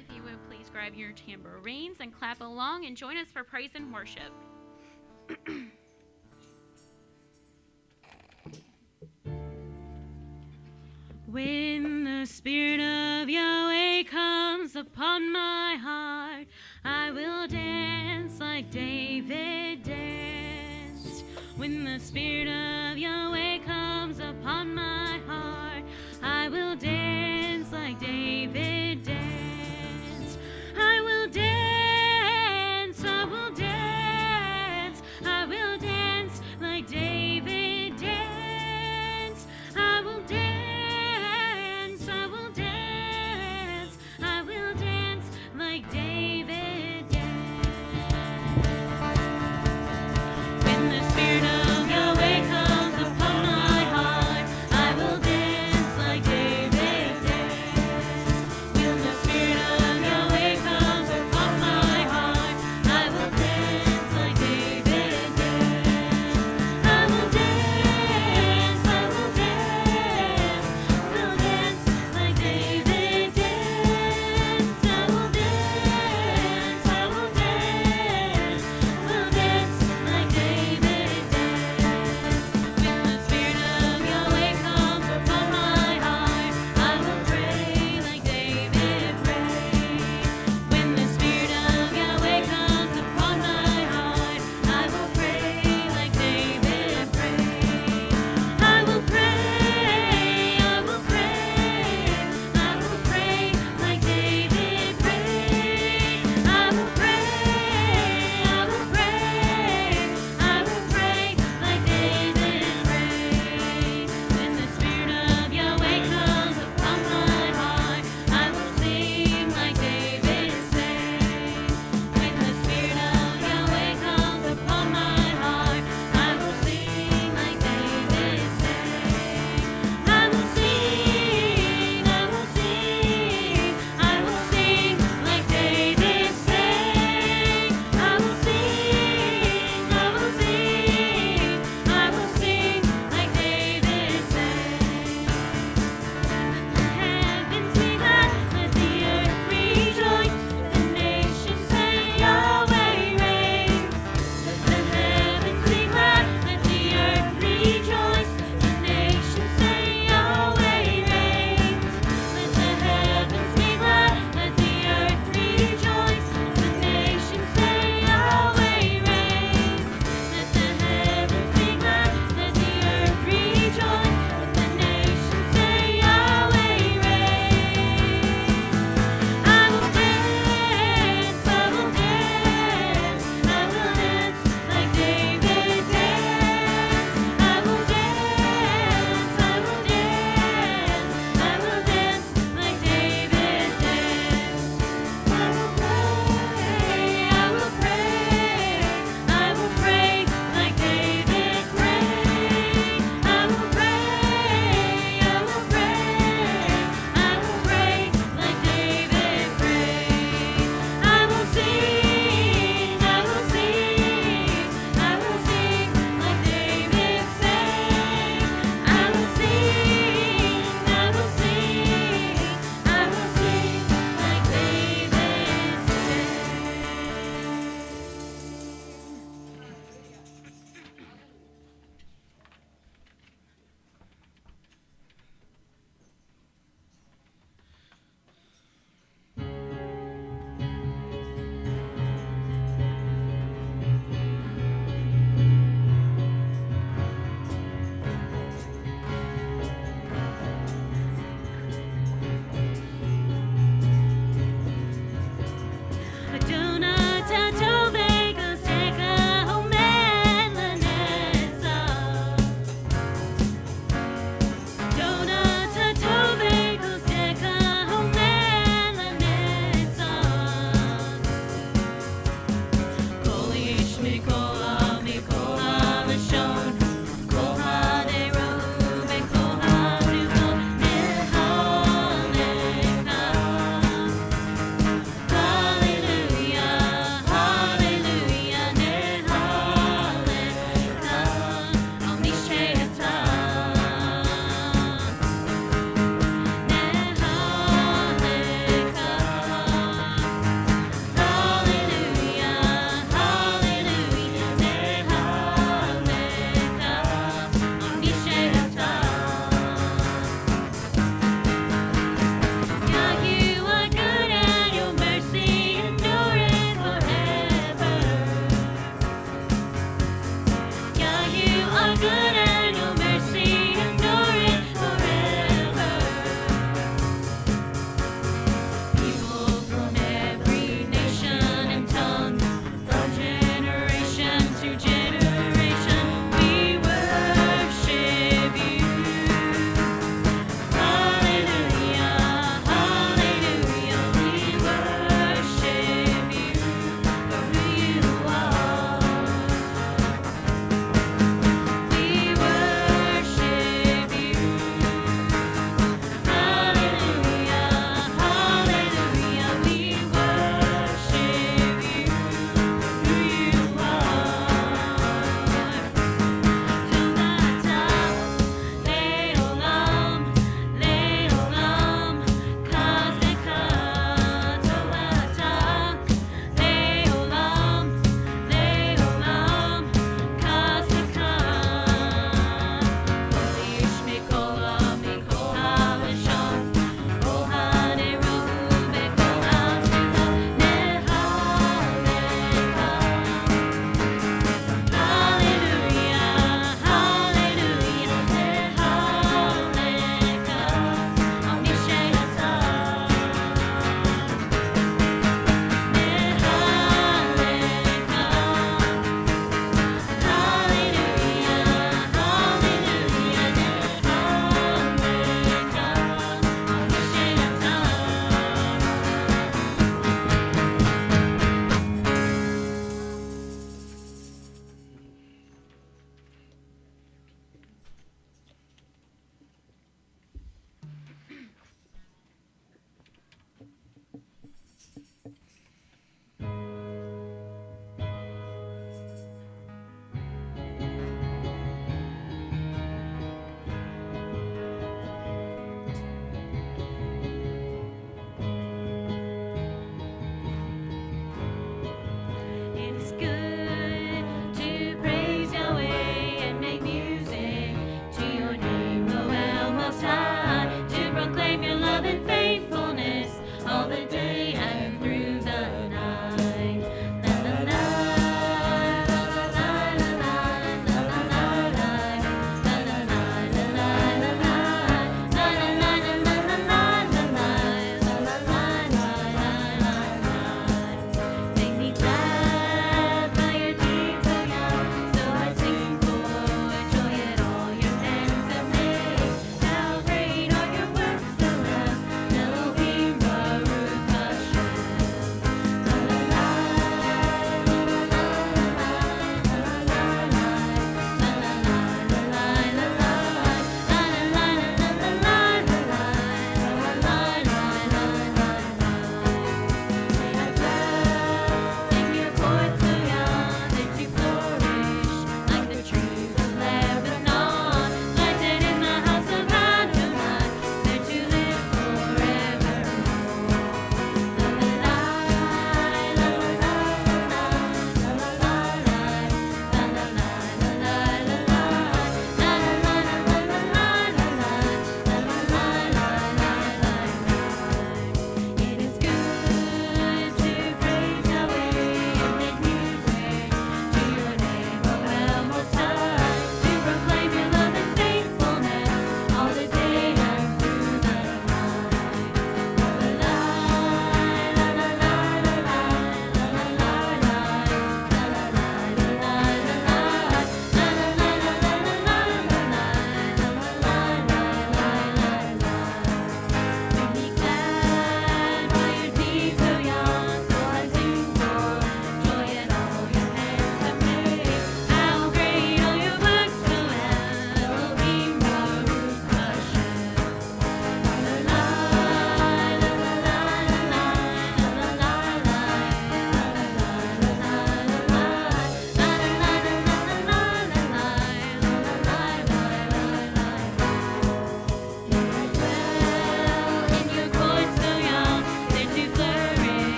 if you would please grab your tambourines and clap along and join us for praise and worship. When the Spirit of Yahweh comes upon my heart, I will dance like David danced. When the Spirit of Yahweh comes upon my heart, I will dance like David danced. I will dance, I will dance, I will dance like David danced. I will dance, I will dance, I will dance like David danced. When the Spirit of Yahweh comes upon my heart, I will dance like David danced. When the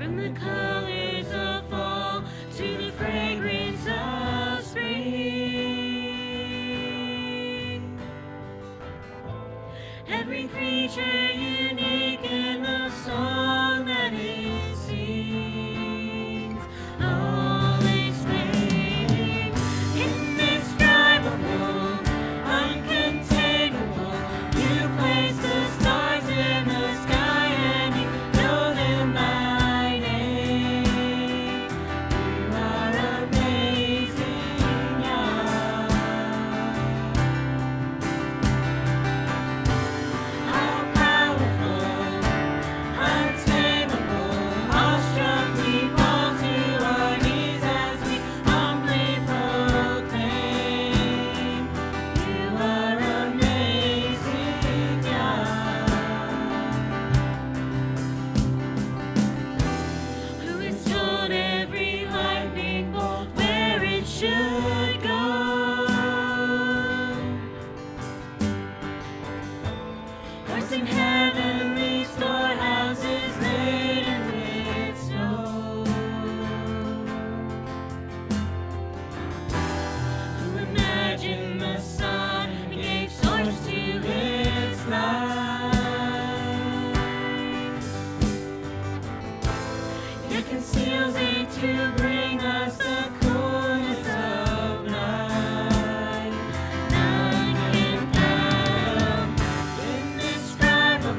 From the colors of fall to the fragrance of spring. Every creature unique in the song that it sings. All exclaim, indescribable, uncontainable. You place the stars in the sky and you know them by name. You are amazing, Yah. How powerful, untamable, awestruck we fall to our knees as we humbly proclaim. You are amazing, Yah. Who has told every lightning bolt where it should go? Or some heavenly storehouses laden with snow? Who imagined the sun and gave source to its light? Yet conceals it to bring us the coolness of night. None can fathom, indescribable,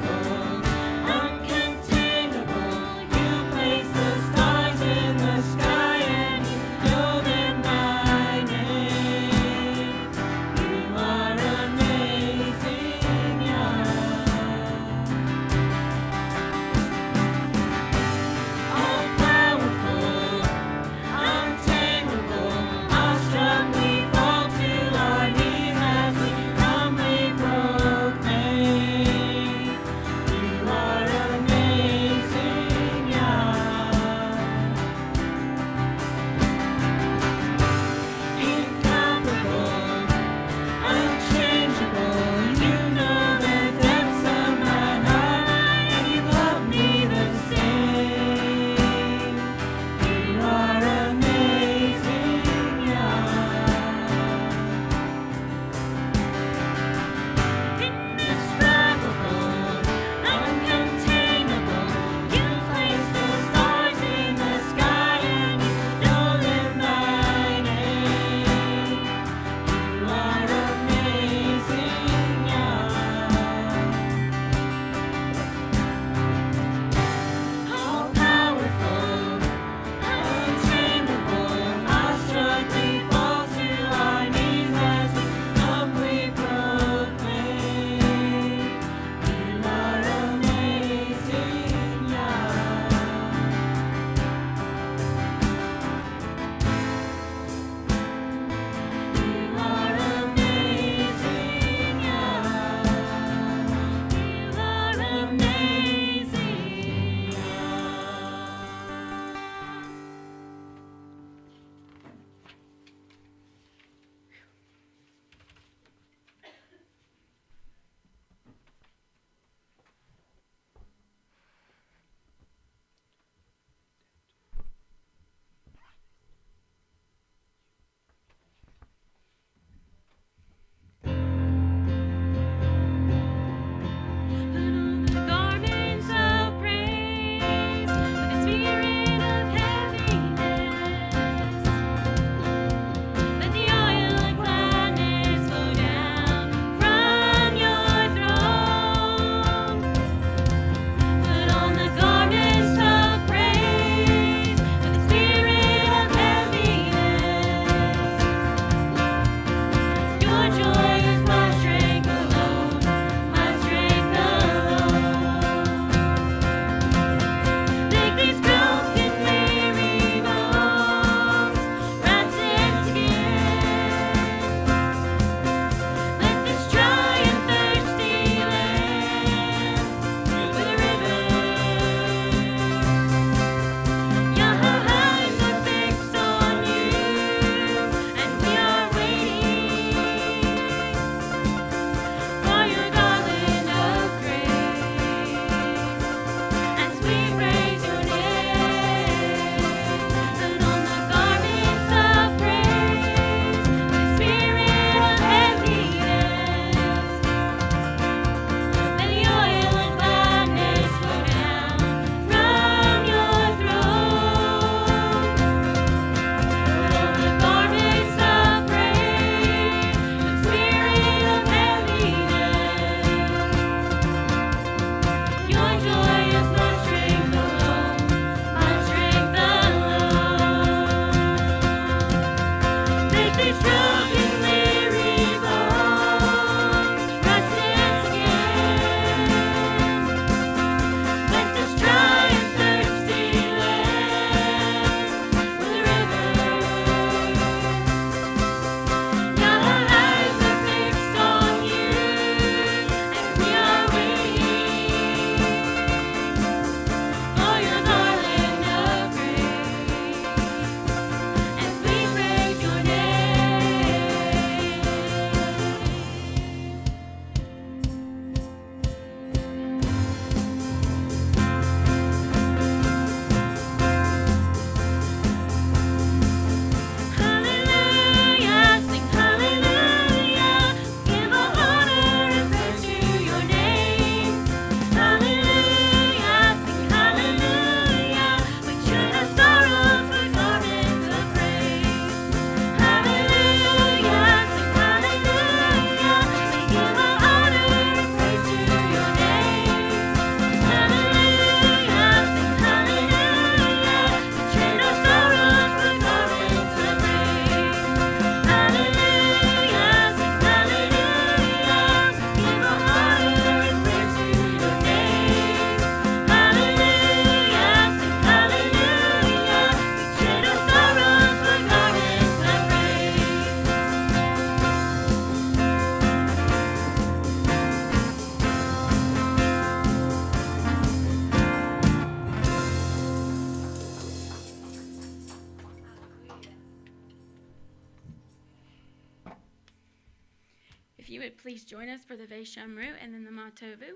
If you would please join us for the Veshamru and then the Matovu.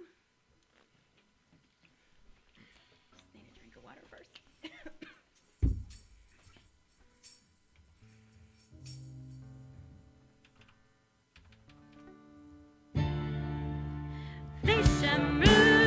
Just need a drink of water first. Veshamru.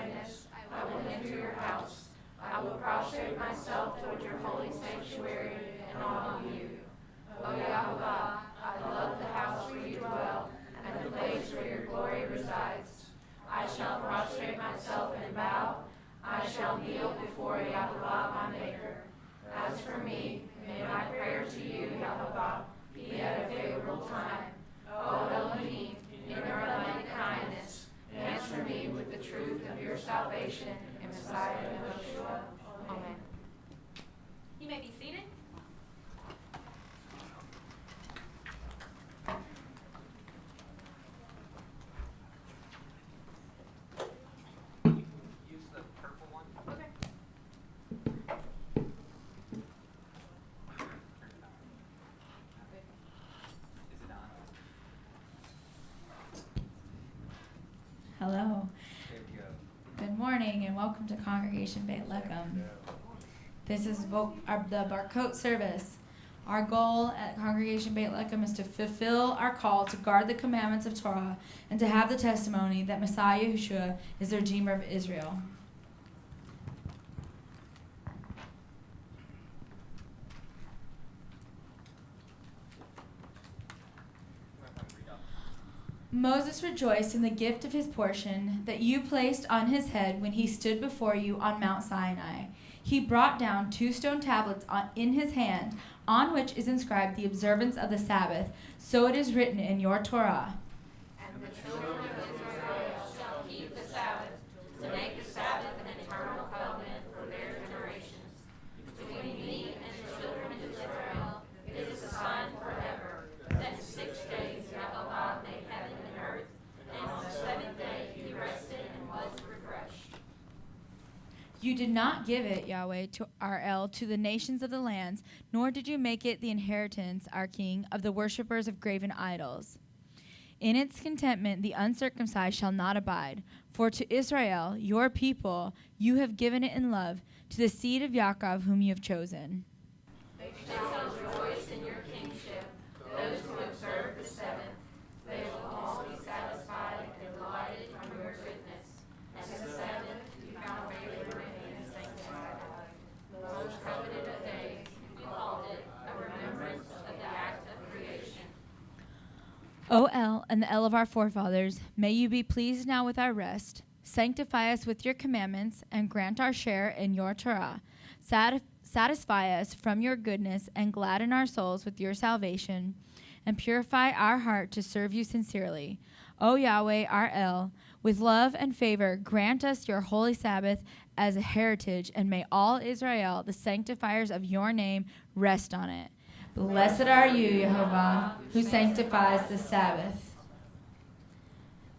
kindness, I will enter your house. I will prostrate myself toward your holy sanctuary and honor you. O Yahuwah, I love the house where you dwell and the place where your glory resides. I shall prostrate myself and bow. I shall kneel before Yahuwah my Maker. As for me, may my prayer to you, Yahuwah, be at a favorable time. O Elohim, in your abundant kindness, answer me with the truth of your salvation in Messiah Yeshua. Amen. You may be seated. Use the purple one. Okay. Is it on? Hello. There we go. Good morning and welcome to Congregation Beit Lechem. This is the Barcoat service. Our goal at Congregation Beit Lechem is to fulfill our call to guard the commandments of Torah and to have the testimony that Messiah Yeshua is the Redeemer of Israel. Moses rejoiced in the gift of his portion that you placed on his head when he stood before you on Mount Sinai. He brought down 2 stone tablets in his hand, on which is inscribed the observance of the Sabbath. So it is written in your Torah. And the children of Israel shall keep the Sabbath, to make the Sabbath an eternal covenant for their generations. Between me and the children of Israel, it is a sign forever, that in 6 days Yahuwah made heaven and earth, and on the 7th day he rested and was refreshed. You did not give it, Yahweh, to our El, to the nations of the lands, nor did you make it the inheritance, our King, of the worshippers of graven idols. In its contentment the uncircumcised shall not abide. For to Israel, your people, you have given it in love, to the seed of Yaakov whom you have chosen. They shall rejoice in your kingship, those who observe the 7th. They will all be satisfied and delighted from your goodness. And the 7th you found favor and sanctified. The most coveted of days, you called it a remembrance of the act of creation. O El, and the El of our forefathers, may you be pleased now with our rest. Sanctify us with your commandments, and grant our share in your Torah. Satisfy us from your goodness, and gladden our souls with your salvation, and purify our heart to serve you sincerely. O Yahweh, our El, with love and favor, grant us your holy Sabbath as a heritage, and may all Israel, the sanctifiers of your name, rest on it. Blessed are you, Yehovah, who sanctifies the Sabbath.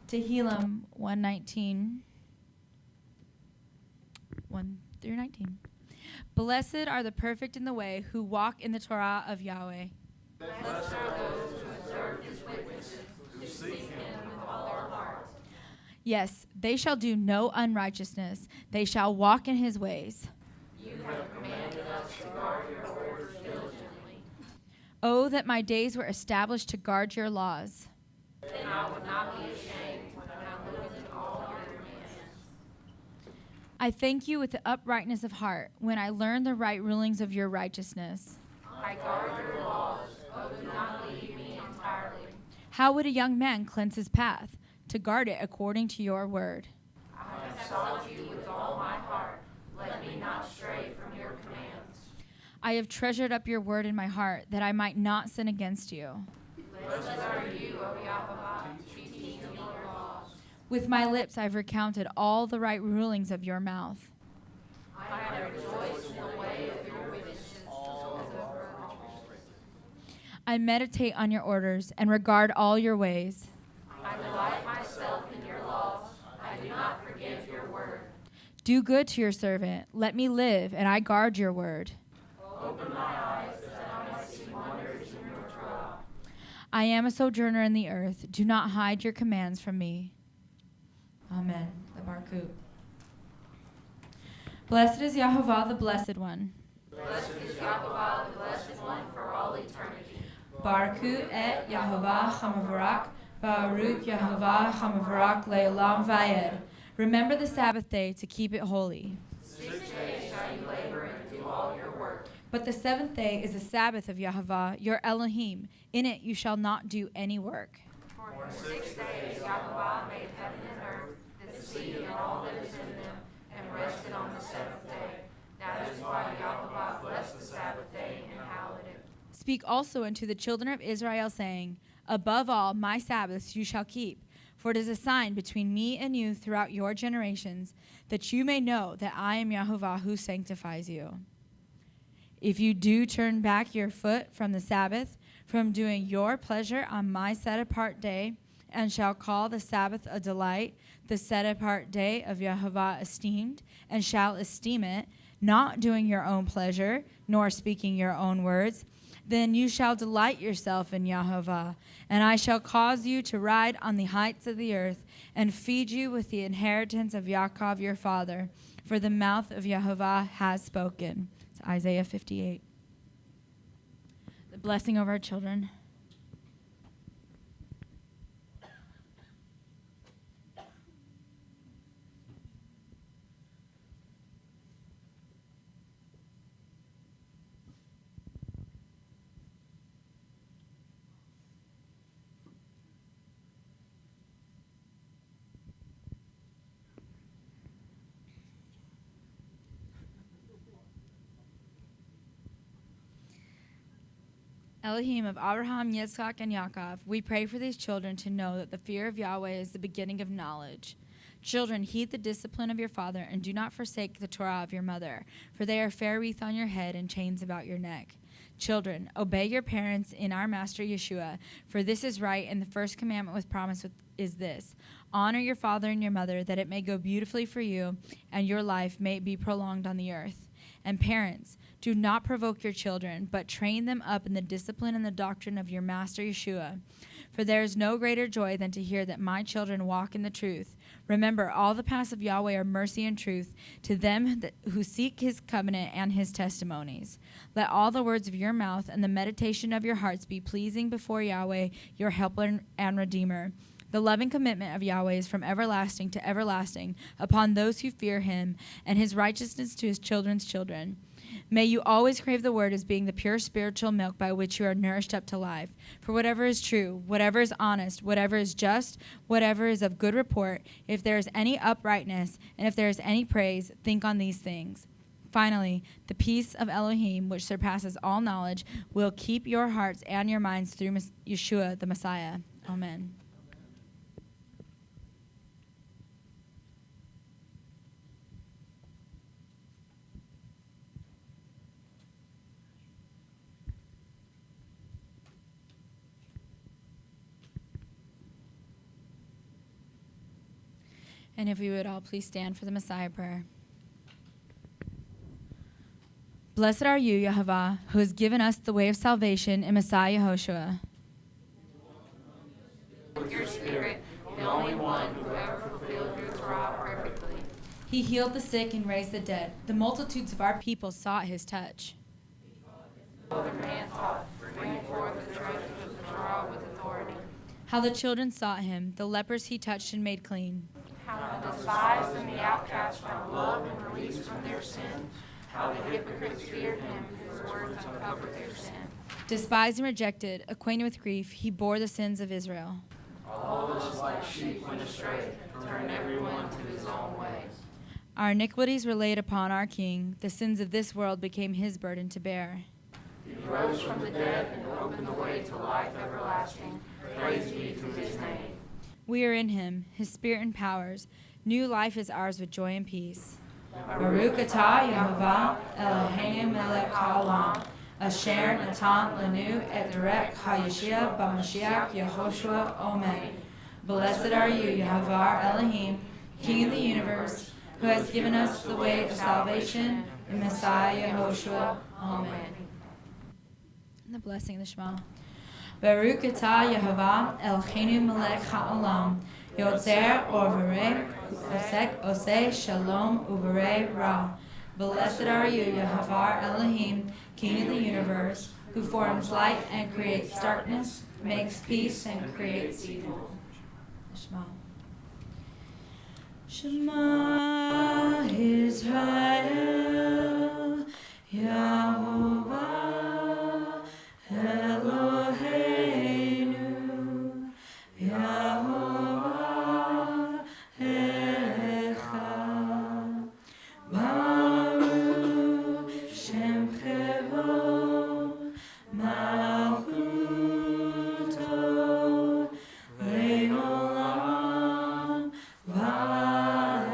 Tehillim 119, 1 through 19. Blessed are the perfect in the way, who walk in the Torah of Yahweh. Blessed are those who observe his witnesses, who seek him with all their heart. Yes, they shall do no unrighteousness. They shall walk in his ways. You have commanded us to guard your orders diligently. Oh, that my days were established to guard your laws. Then I would not be ashamed when I lived in all your commands. I thank you with the uprightness of heart when I learn the right rulings of your righteousness. I guard your laws, oh, do not leave me entirely. How would a young man cleanse his path? To guard it according to your word. I have sought you with all my heart. Let me not stray from your commands. I have treasured up your word in my heart, that I might not sin against you. Blessed are you, O Yahuwah, teaching your laws. With my lips I have recounted all the right rulings of your mouth. I have rejoiced in the way of your witnesses. I meditate on your orders and regard all your ways. I delight myself in your laws. I do not forget your word. Do good to your servant. Let me live, and I guard your word. Open my eyes that I might see wonders in your Torah. I am a sojourner in the earth. Do not hide your commands from me. Amen. The Barkut. Blessed is Yahovah, the Blessed One. Blessed is Yahuwah, the Blessed One, for all eternity. Barkut et Yahovah Hamavarak, Baruch Yahovah Hamavarak Le'olam Vayed. Remember the Sabbath day to keep it holy. 6 days shall you labor and do all your work. But the seventh day is the Sabbath of Yahovah, your Elohim. In it you shall not do any work. For in 6 days Yahweh made heaven and earth, the sea and all that is in them, and rested on the seventh day. That is why Yahweh blessed the Sabbath day and hallowed it. Speak also unto the children of Israel, saying, Above all, my Sabbaths you shall keep, for it is a sign between me and you throughout your generations, that you may know that I am Yahovah who sanctifies you. If you do turn back your foot from the Sabbath, from doing your pleasure on my set-apart day, and shall call the Sabbath a delight, the set-apart day of Yahovah esteemed, and shall esteem it, not doing your own pleasure, nor speaking your own words, then you shall delight yourself in Yahovah, and I shall cause you to ride on the heights of the earth, and feed you with the inheritance of Yaakov your father, for the mouth of Yahovah has spoken. It's Isaiah 58. The blessing of our children. Elohim of Abraham, Yitzchak, and Yaakov, we pray for these children to know that the fear of Yahweh is the beginning of knowledge. Children, heed the discipline of your father, and do not forsake the Torah of your mother, for they are fair wreath on your head and chains about your neck. Children, obey your parents in our Master Yeshua, for this is right, and the first commandment with promise is this: honor your father and your mother, that it may go beautifully for you, and your life may be prolonged on the earth. And parents, do not provoke your children, but train them up in the discipline and the doctrine of your Master Yeshua. For there is no greater joy than to hear that my children walk in the truth. Remember, all the paths of Yahweh are mercy and truth to them who seek his covenant and his testimonies. Let all the words of your mouth and the meditation of your hearts be pleasing before Yahweh, your helper and redeemer. The loving commitment of Yahweh is from everlasting to everlasting upon those who fear him, and his righteousness to his children's children. May you always crave the word as being the pure spiritual milk by which you are nourished up to life. For whatever is true, whatever is honest, whatever is just, whatever is of good report, if there is any uprightness, and if there is any praise, think on these things. Finally, the peace of Elohim, which surpasses all knowledge, will keep your hearts and your minds through Yeshua the Messiah. Amen. And if we would all please stand for the Messiah prayer. Blessed are you, Yahovah, who has given us the way of salvation in Messiah Yehoshua. With your spirit, the only one who ever fulfilled your Torah perfectly. He healed the sick and raised the dead. The multitudes of our people sought his touch. The man taught, bring forth the treasures of the Torah with authority. How the children sought him, the lepers he touched and made clean. How the despised and the outcast found love and release from their sin. How the hypocrites feared him whose words uncovered their sin. Despised and rejected, acquainted with grief, he bore the sins of Israel. All of us like sheep went astray, turned everyone to his own way. Our iniquities were laid upon our king. The sins of this world became his burden to bear. He rose from the dead and opened the way to life everlasting. Praise be to his name. We are in him, his spirit empowers. New life is ours with joy and peace. Baruch atah Yehovah Eloheinu melech haolam, asher natan lanu et derech hayashia b'Mashiach Yehoshua. Amen. Blessed are you, Yehovah Elohim, King of the universe, who has given us the way of salvation in Messiah Yehoshua. Amen. And the blessing of the Shema. Baruch atah Yehovah Eloheinu melech haolam, Yotzer Orvarei, Osek Oseh Shalom Uvarei Ra. Blessed are you, Yehovah Elohim, King of the universe, who forms light and creates darkness, makes peace and creates evil. Shema. Shema Israel, Yehovah Eloheinu, Yehovah Echad. Baruch Shem Chevod, Malchuto, Le'olam Va'ed.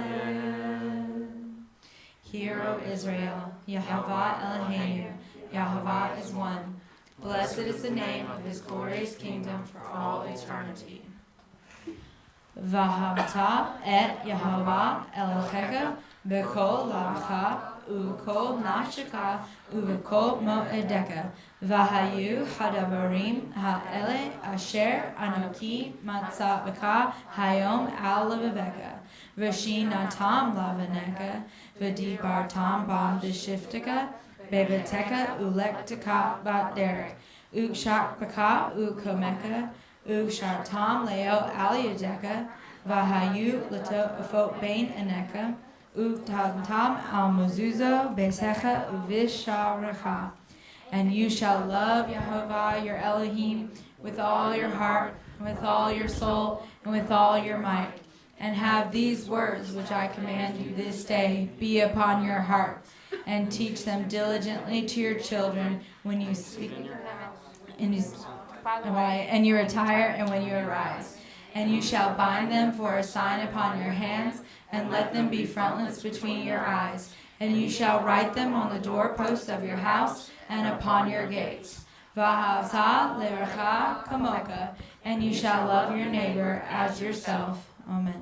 Hear, O Israel, Yehovah Eloheinu, Yehovah is one. Blessed is the name of his glorious kingdom for all eternity. Vahavta et Yehovah Elohecha b'kol lavacha u'kol nafshecha u'b'kol mo'edecha v'hayu hadavarim ha'ele asher anoki matzah b'ka hayom al levavecha v'shinatam lavanecha v'dibartam bam b'shiftecha bebetecha u'lekteka ba'derek u'kshak b'ka u'komecha Ukshartam leo aliadeka, Vahayu lato afot bain aneka, Uktantam al muzuzo besecha uvisharecha. And you shall love Yehovah your Elohim with all your heart, with all your soul, and with all your might. And have these words which I command you this day be upon your heart, and teach them diligently to your children when you speak and you retire and when you arise. And you shall bind them for a sign upon your hands, and let them be frontlets between your eyes. And you shall write them on the doorposts of your house and upon your gates. Vahavta lerecha kamoka, and you shall love your neighbor as yourself. Amen.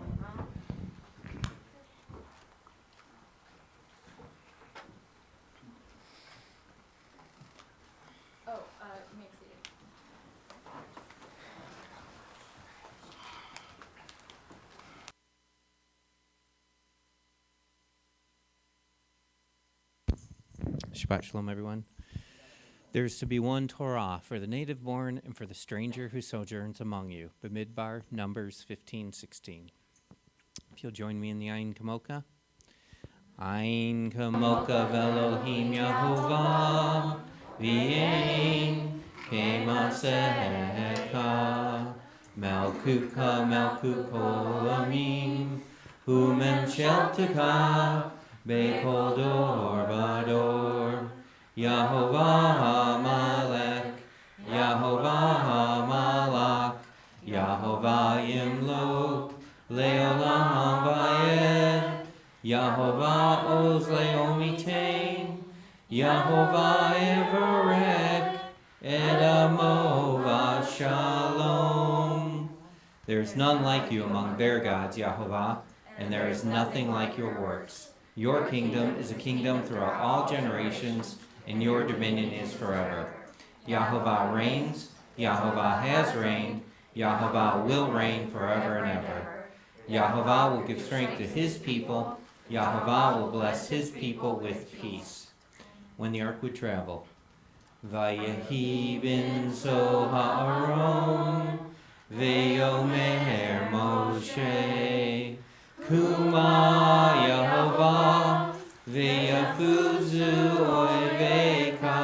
Shabbat Shalom, everyone. There is to be one Torah for the native born and for the stranger who sojourns among you. Bamidbar, Numbers 15:16. If you'll join me in the Ayin Kamoka. Ayin Kamoka Velohim Yehovah V'yein Kemasecha Melkuka Melkuk Olamim Umemshelteka Be'kol dor vador, Yahovah HaMalek, Yahovah HaMalak, Yahovah Yimlok, Le'olam Vayed, Yahovah Oz Le'omitain, Yahovah Everek, Edamo Shalom. There is none like you among their gods, Yahovah, and there is nothing like your works. Your kingdom is a kingdom throughout all generations, and your dominion is forever. Yahovah reigns, Yahovah has reigned, Yahovah will reign forever and ever. Yahovah will give strength to his people, Yahovah will bless his people with peace. When the ark would travel. Vayehi bin so ha'aron, ve'yomer Moshe, Kuma Yehovah, ve'yafuzu oiveka,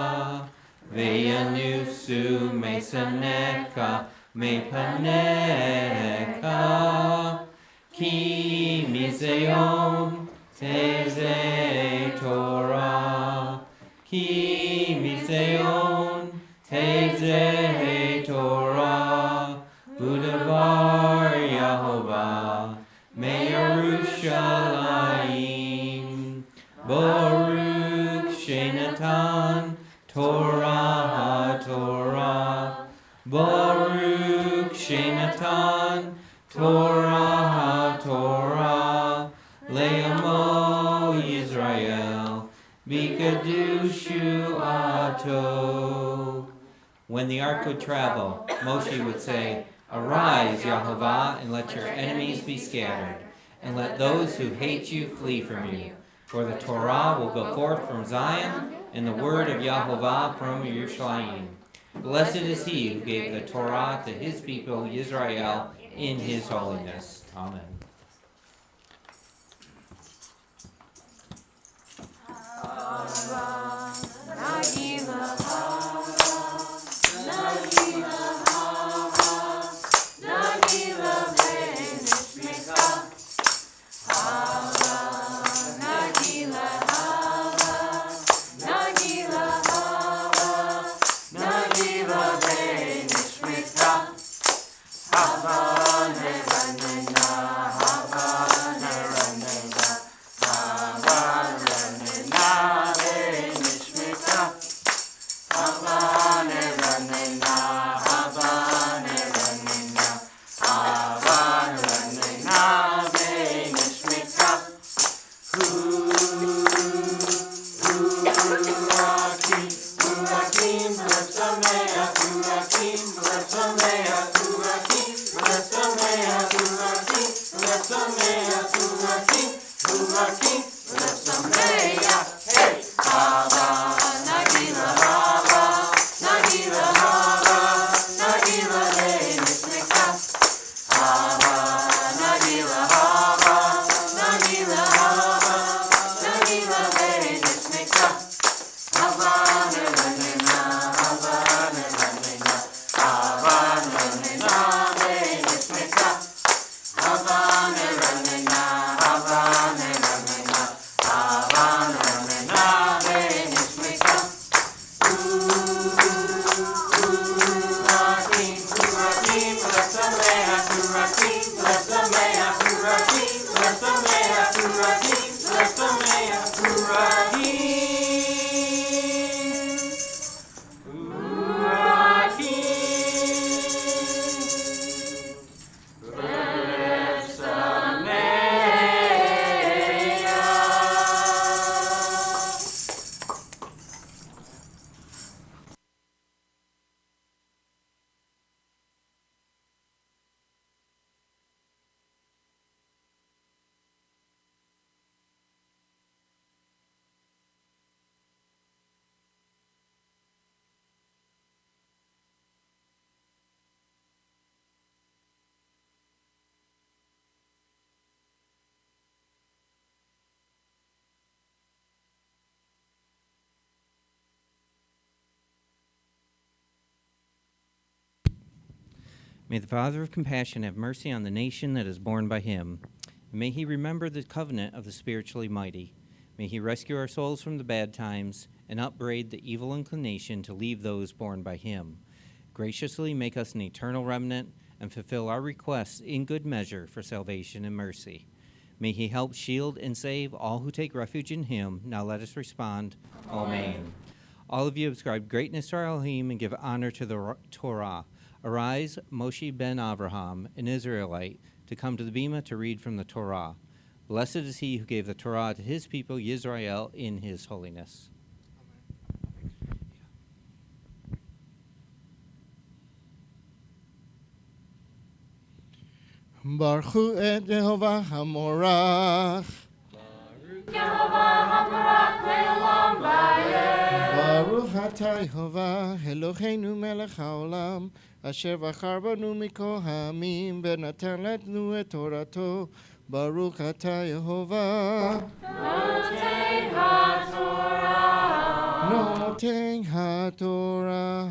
ve'yanusu mesaneka, mepaneka, ki miseyon teze Torah, ki miseyon teze Torah, udavar Yehovah, Me'Yerushalayim, Baruch Shenatan, Torah HaTorah, Baruch Shenatan, Torah HaTorah, Le'amo Yisrael, B'kadushu Ato. When the ark would travel, Moshe would say, Arise, Yahovah, and let your enemies be scattered, and let those who hate you flee from you. For the Torah will go forth from Zion, and the word of Yahovah from Yerushalayim. Blessed is he who gave the Torah to his people Israel in his holiness. Amen. May the Father of compassion have mercy on the nation that is born by him. And may he remember the covenant of the spiritually mighty. May he rescue our souls from the bad times and upbraid the evil inclination to leave those born by him. Graciously make us an eternal remnant and fulfill our requests in good measure for salvation and mercy. May he help shield and save all who take refuge in him. Now let us respond, Amen. All of you ascribe greatness to our Elohim and give honor to the Torah. Arise, Moshe ben Avraham, an Israelite, to come to the Bema to read from the Torah. Blessed is he who gave the Torah to his people, Yisrael, in his holiness. Baruch hu et Yehovah HaMorach. Baruch atah Yehovah Eloheinu melech haolam asher vachar banu mikol ha'amim venatan לנו את תורתו. Baruch atah Yehovah Noten HaTorah.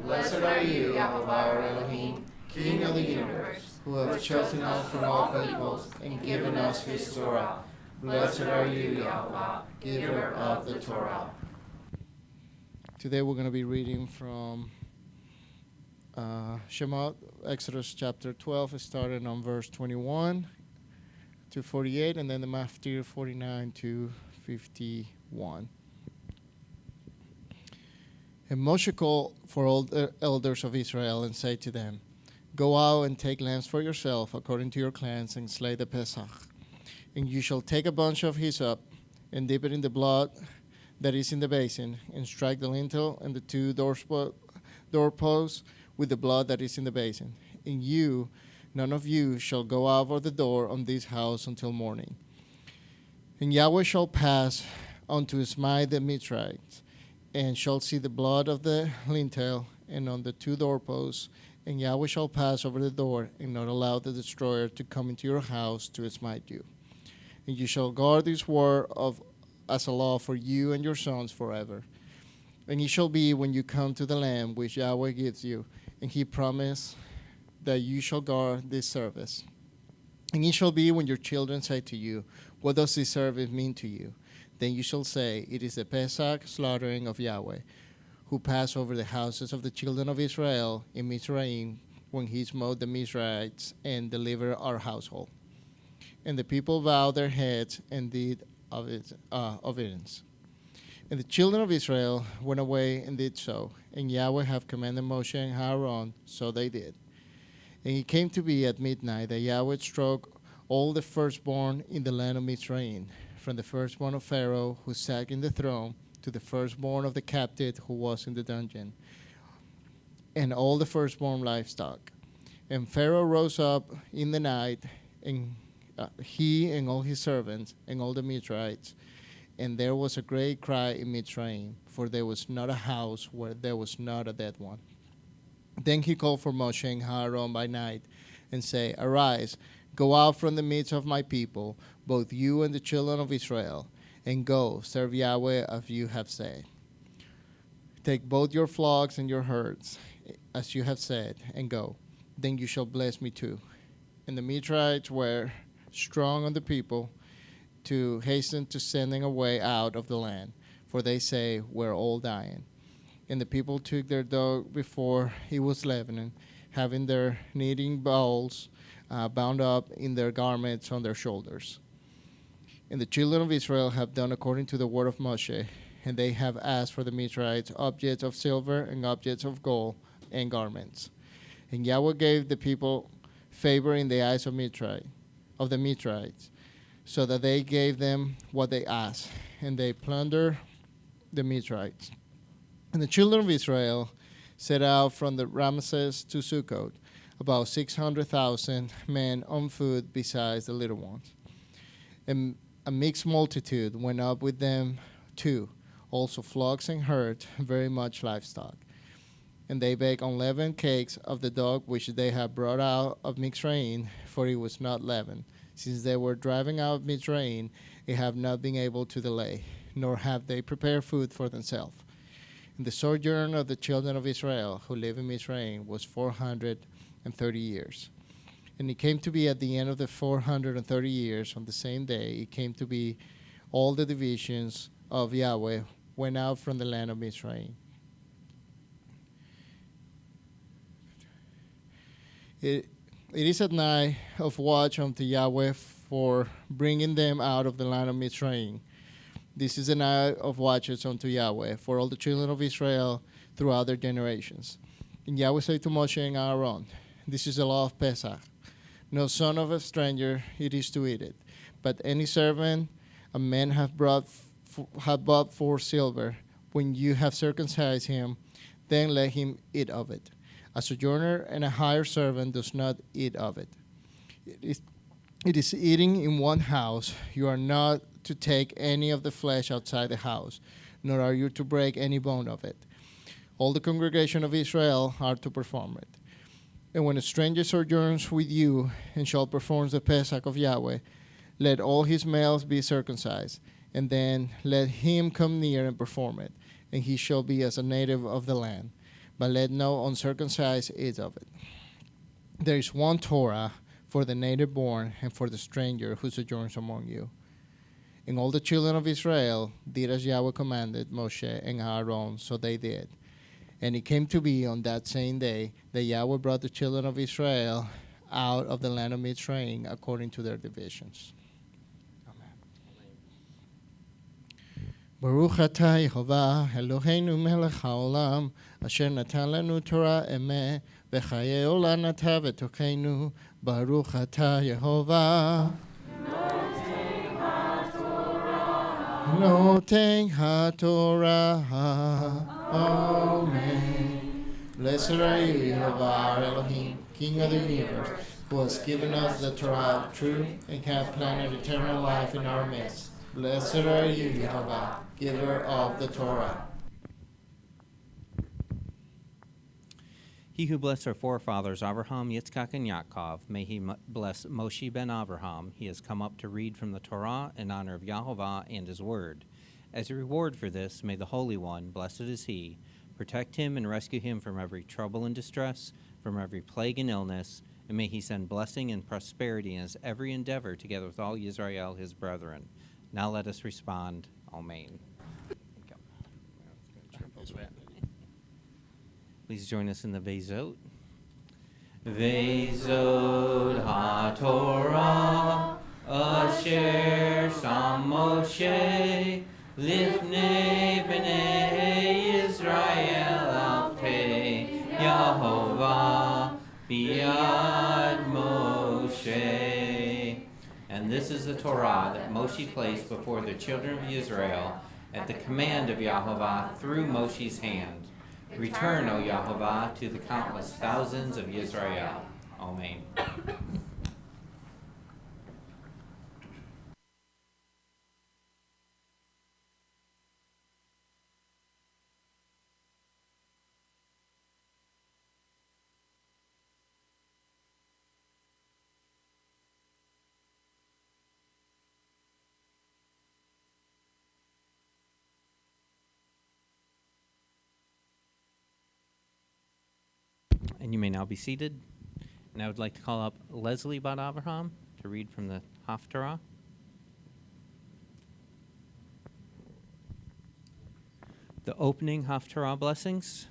Blessed are you, Yahweh our Elohim, King of the universe, who have chosen us from all peoples and given us his Torah. Blessed are you, Yahweh, giver of the Torah. Today we're going to be reading from Shemot, Exodus chapter 12, starting on verse 21 to 48, and then the Maftir 49 to 51. And Moshe called for all the elders of Israel and said to them, Go out and take lambs for yourself according to your clans and slay the Pesach. And you shall take a bunch of hyssop and dip it in the blood that is in the basin, and strike the lintel and the two doorposts with the blood that is in the basin. And you, none of you, shall go out of the door on this house until morning. And Yahweh shall pass on to smite the Mitzrites, and shall see the blood of the lintel and on the two doorposts. And Yahweh shall pass over the door, and not allow the destroyer to come into your house to smite you. And you shall guard this word as a law for you and your sons forever. And it shall be when you come to the land which Yahweh gives you, and he promised that you shall guard this service. And it shall be when your children say to you, What does this service mean to you? Then you shall say, It is the PESACH slaughtering of Yahweh, who passed over the houses of the children of Israel in Mizraim when he smote the Mizraites and delivered our household. And the people bowed their heads and did obedience. And the children of Israel went away and did so. And Yahweh have commanded Moshe and Aaron, so they did. And it came to be at midnight that Yahweh struck all the firstborn in the land of Mitzrayim, from the firstborn of Pharaoh who sat in the throne to the firstborn of the captive who was in the dungeon, and all the firstborn livestock. And Pharaoh rose up in the night, and he and all his servants and all the Mitzrayites, and there was a great cry in Mitzrayim, for there was not a house where there was not a dead one. Then he called for Moshe and Aaron by night, and said, Arise, go out from the midst of my people, both you and the children of Israel, and go, serve Yahweh as you have said. Take both your flocks and your herds, as you have said, and go. Then you shall bless me too. And the Mitzrayites were strong on the people to hasten to sending away out of the land, for they say, We're all dying. And the people took their dog before he was leavened, having their kneading bowls bound up in their garments on their shoulders. And the children of Israel have done according to the word of Moshe, and they have asked for the Mitzrayites objects of silver and objects of gold and garments. And Yahweh gave the people favor in the eyes of the Mitzrayites, so that they gave them what they asked, and they plundered the Mitzrayites. And the children of Israel set out from the Ramesses to Sukkot, about 600,000 men on foot besides the little ones. And a mixed multitude went up with them too, also flocks and herds, very much livestock. And they baked unleavened cakes of the dough which they had brought out of Mitzrayim, for it was not leavened. Since they were driving out of Mitzrayim, they have not been able to delay, nor have they prepared food for themselves. And the sojourn of the children of Israel who live in Mitzrayim was 430 years. And it came to be at the end of the 430 years, on the same day, it came to be all the divisions of Yahweh went out from the land of Mitzrayim. It is at night of watch unto Yahweh for bringing them out of the land of Mitzrayim. This is a night of watches unto Yahweh for all the children of Israel throughout their generations. And Yahweh said to Moshe and Aaron, This is the law of Pesach. No son of a stranger it is to eat it, but any servant a man hath bought for silver, when you have circumcised him, then let him eat of it. A sojourner and a hired servant does not eat of it. It is eating in one house. You are not to take any of the flesh outside the house, nor are you to break any bone of it. All the congregation of Israel are to perform it. And when a stranger sojourns with you and shall perform the Pesach of Yahweh, let all his males be circumcised, and then let him come near and perform it, and he shall be as a native of the land. But let no uncircumcised eat of it. There is one Torah for the native born and for the stranger who sojourns among you. And all the children of Israel did as Yahweh commanded Moshe and Aaron, so they did. And it came to be on that same day that Yahweh brought the children of Israel out of the land of Mitzrayim according to their divisions. Baruch atah Yehovah Eloheinu melech haolam asher natan lanu Torah emet v'chayei olam natan v'tokeinu Baruch atah Yehovah Noten HaTorah. Amen. Blessed are you, Yehovah, our Elohim, King of the universe, who has given us the Torah of truth and hath planted eternal life in our midst. Blessed are you, Yehovah, giver of the Torah. He who blessed our forefathers, Abraham, Yitzchak, and Yaakov, may he bless Moshe ben Avraham. He has come up to read from the Torah in honor of Yahovah and his word. As a reward for this, may the Holy One, blessed is he, protect him and rescue him from every trouble and distress, from every plague and illness, and may he send blessing and prosperity in his every endeavor together with all Yisrael, his brethren. Now let us respond, Amen. Please join us in the Vezot. Vezot HaTorah Asher Sam Moshe Lifnei B'nei Yisrael Al Pei Yahovah B'yad Moshe And this is the Torah that Moshe placed before the children of Israel at the command of Yahovah through Moshe's hand. Return, O Yahovah, to the countless thousands of Israel. Amen. And you may now be seated. And I would like to call up Leslie Bad Abraham to read from the Haftarah. The opening Haftarah blessings.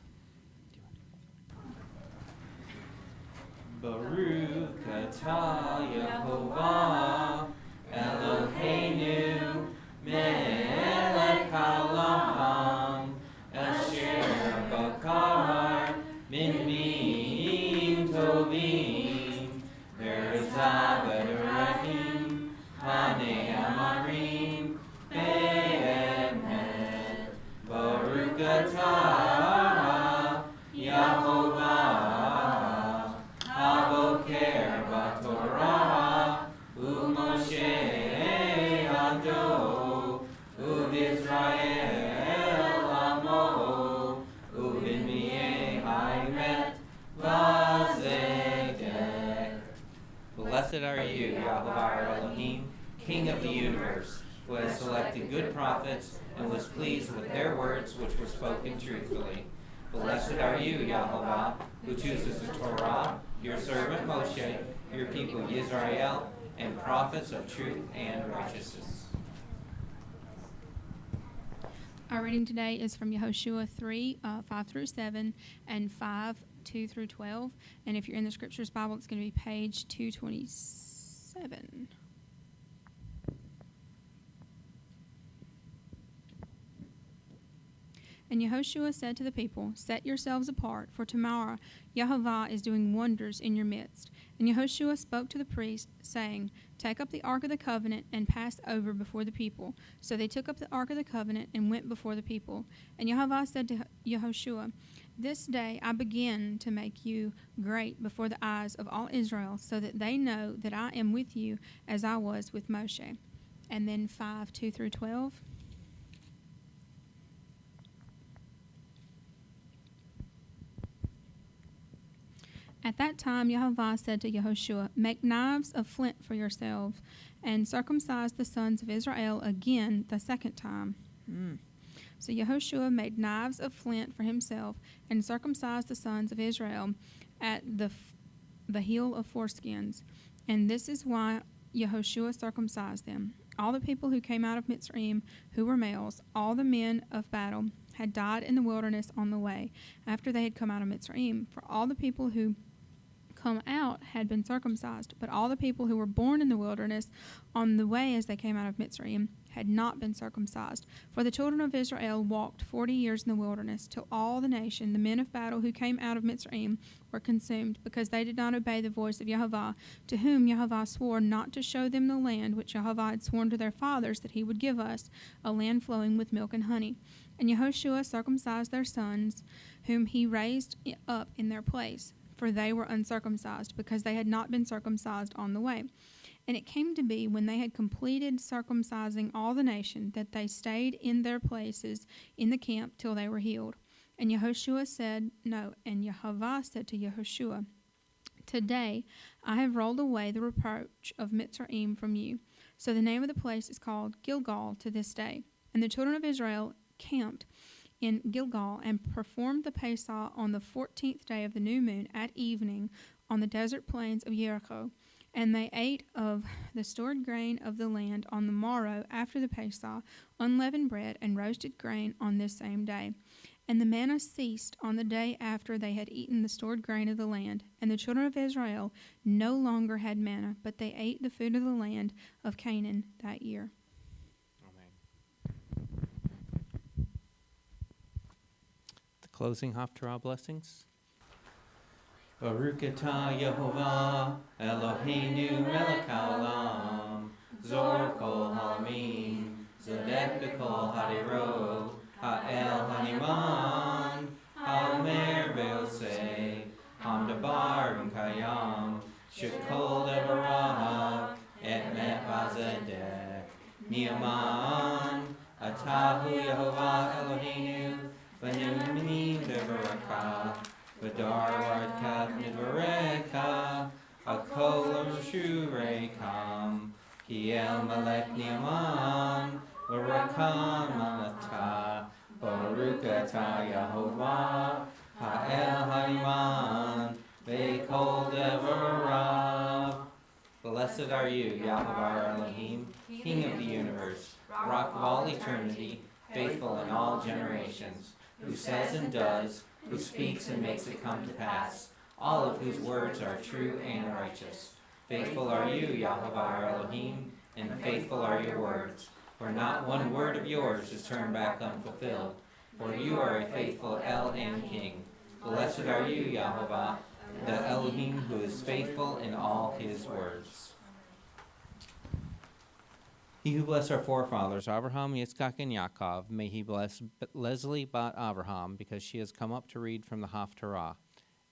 Baruch atah Yehovah Eloheinu melech haolam asher bakar min tovim v'erzav v'rachim hanei amarim be'emet Baruch atah Yehovah Haboker b'Torah u'Moshe Ado u'Yisrael Amo u'Bnei Haimet v'Zedek. Blessed are you, Yahovah our Elohim, King of the universe, who has selected good prophets and was pleased with their words which were spoken truthfully. Blessed are you, Yahovah, who chooses the Torah, your servant Moshe, your people Yisrael, and prophets of truth and righteousness. Our reading today is from Yehoshua 3, 5 through 7, and 5, 2 through 12. And if you're in the Scriptures Bible, it's going to be page 227. And Yehoshua said to the people, "Set yourselves apart, for tomorrow Yehovah is doing wonders in your midst." And Yehoshua spoke to the priests, saying, "Take up the ark of the covenant and pass over before the people." So they took up the ark of the covenant and went before the people. And Yehovah said to Yehoshua, "This day I begin to make you great before the eyes of all Israel, so that they know that I am with you as I was with Moshe." And then 5, 2 through 12. At that time Yehovah said to Yehoshua, "Make knives of flint for yourselves, and circumcise the sons of Israel again the second time." So Yehoshua made knives of flint for himself, and circumcised the sons of Israel at the heel of foreskins. And this is why Yehoshua circumcised them. All the people who came out of Mitzrayim, who were males, all the men of battle, had died in the wilderness on the way, after they had come out of Mitzrayim. For all the people who come out had been circumcised, but all the people who were born in the wilderness on the way as they came out of Mitzrayim had not been circumcised. For the children of Israel walked 40 years in the wilderness, till all the nation, the men of battle who came out of Mitzrayim, were consumed, because they did not obey the voice of Yehovah, to whom Yehovah swore not to show them the land which Yehovah had sworn to their fathers that he would give us, a land flowing with milk and honey. And Yehoshua circumcised their sons, whom he raised up in their place, for they were uncircumcised, because they had not been circumcised on the way. And it came to be, when they had completed circumcising all the nation, that they stayed in their places in the camp till they were healed. And Yehoshua said, and Yehovah said to Yehoshua, "Today I have rolled away the reproach of Mitzrayim from you." So the name of the place is called Gilgal to this day. And the children of Israel camped in Gilgal and performed the Pesach on the 14th day of the new moon at evening on the desert plains of Jericho. And they ate of the stored grain of the land on the morrow after the Pesach, unleavened bread and roasted grain on this same day. And the manna ceased on the day after they had eaten the stored grain of the land. And the children of Israel no longer had manna, but they ate the food of the land of Canaan that year. Closing Haftarah blessings. Baruch atah Yehovah Eloheinu melech haolam Hadero, Ha'el Haniman, Ha'omer Be'osei, Hamdabar Kayam, Shekol Devarah, Et Met Bazedek, Niaman, Atahu Yehovah Eloheinu, V'nimim Devaraka, V'dar Varkat Nidvareka, Akolam Shurekam, Kiel Malek Niaman, Barakam Manata, Baruch Atah Yehovah, Ha'el Haniman, Ve'kol Devarah. Blessed are you, Yahweh Elohim, King of the universe, Rock of all eternity, faithful in all generations, who says and does, who speaks and makes it come to pass, all of whose words are true and righteous. Faithful are you, Yahweh Elohim, and faithful are your words. For not one word of yours is turned back unfulfilled. For you are a faithful El and King. Blessed are you, Yahweh, the Elohim who is faithful in all his words. He who blessed our forefathers, Abraham, Yitzchak, and Yaakov, may he bless Leslie Bat Abraham, because she has come up to read from the Haftarah.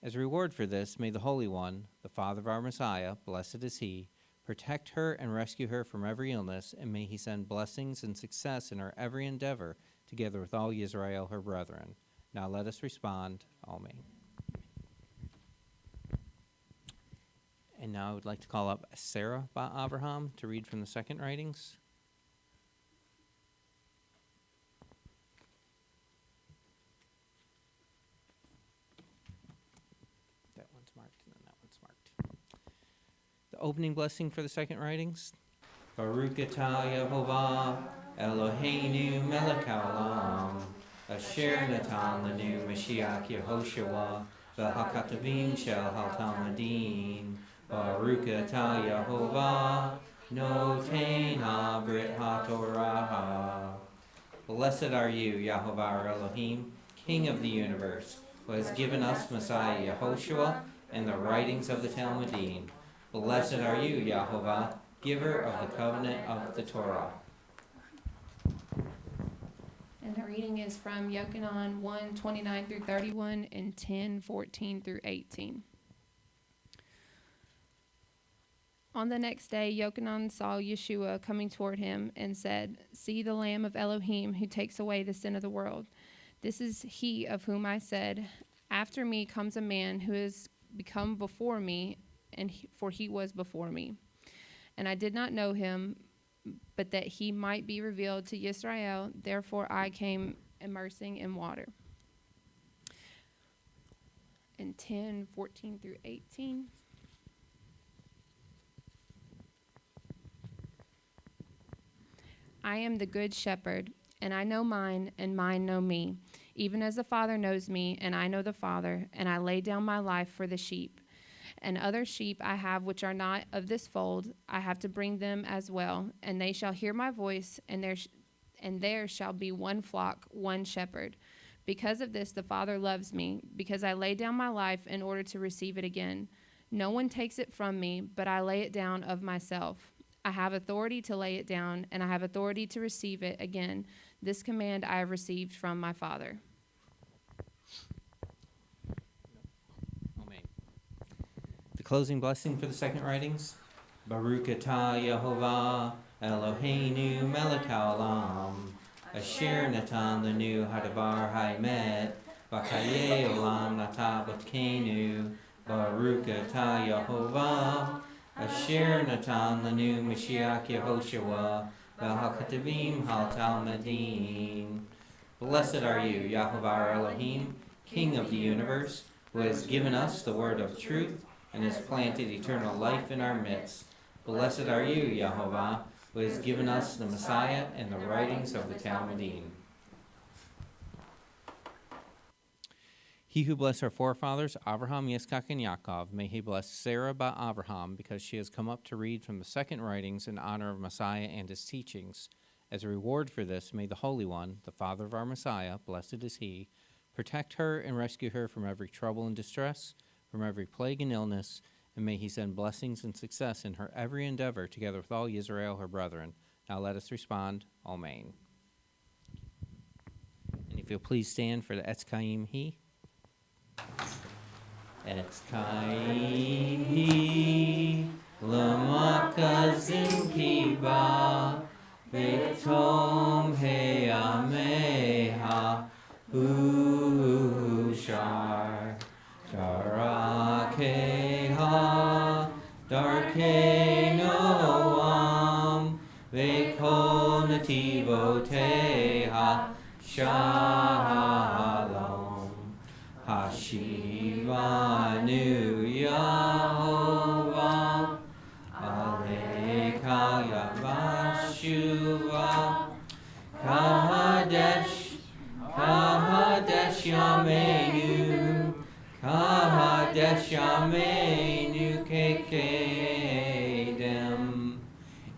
As a reward for this, may the Holy One, the Father of our Messiah, blessed is he, protect her and rescue her from every illness, and may he send blessings and success in her every endeavor, together with all Yisrael, her brethren. Now let us respond, Amen. And now I would like to call up Sarah Bat Abraham to read from the second writings. That one's marked, and then that one's marked. The opening blessing for the second writings. Baruch atah Yehovah, Eloheinu melech haolam, asher natan lanu Mashiach Yehoshua, v'hakatavim shel ha-talmudim. Baruch atah Yehovah, noten ha-brit ha-torah. Blessed are you, Yahweh Elohim, King of the universe, who has given us Messiah Yehoshua and the writings of the Talmudim. Blessed are you, Yahweh, giver of the covenant of the Torah. And the reading is from Yochanan 1:29 through 31 and 10:14 through 18. On the next day, Yochanan saw Yeshua coming toward him and said, "See the Lamb of Elohim who takes away the sin of the world. This is he of whom I said, after me comes a man who has become before me, for he was before me. And I did not know him, but that he might be revealed to Yisrael. Therefore I came immersing in water." And 10:14 through 18. I am the good shepherd, and I know mine, and mine know me, even as the Father knows me, and I know the Father, and I lay down my life for the sheep. And other sheep I have which are not of this fold, I have to bring them as well, and they shall hear my voice, and there shall be one flock, one shepherd. Because of this the Father loves me, because I lay down my life in order to receive it again. No one takes it from me, but I lay it down of myself. I have authority to lay it down, and I have authority to receive it again. This command I have received from my Father. Amen. The closing blessing for the second writings. Baruch atah Yehovah, Eloheinu melech haolam, asher natan lanu hadavar ha'emet, v'chayei olam nata b'tkenu. Baruch atah Yehovah, asher natan lanu Mashiach Yehoshua, v'hakatavim ha-talmudim. Blessed are you, Yahweh Elohim, King of the universe, who has given us the word of truth and has planted eternal life in our midst. Blessed are you, Yahweh, who has given us the Messiah and the writings of the Talmudim. He who blessed our forefathers, Abraham, Yitzchak, and Yaakov, may he bless Sarah by Abraham, because she has come up to read from the second writings in honor of Messiah and his teachings. As a reward for this, may the Holy One, the Father of our Messiah, blessed is he, protect her and rescue her from every trouble and distress, from every plague and illness, and may he send blessings and success in her every endeavor, together with all Yisrael, her brethren. Now let us respond, Amen. If you'll please stand for the Etz Chaim He. Etz Chaim He, L'makazim Kiba, V'tom He'ameha, Hushar, Darakeha, Darkei Noam, V'kol Nativoteha, Shalom. Hashivanu Yahovah, Aleika Yavashuva, Kahadesh, Kahadesh Yameinu, Kahadesh Yameinu Kekedem.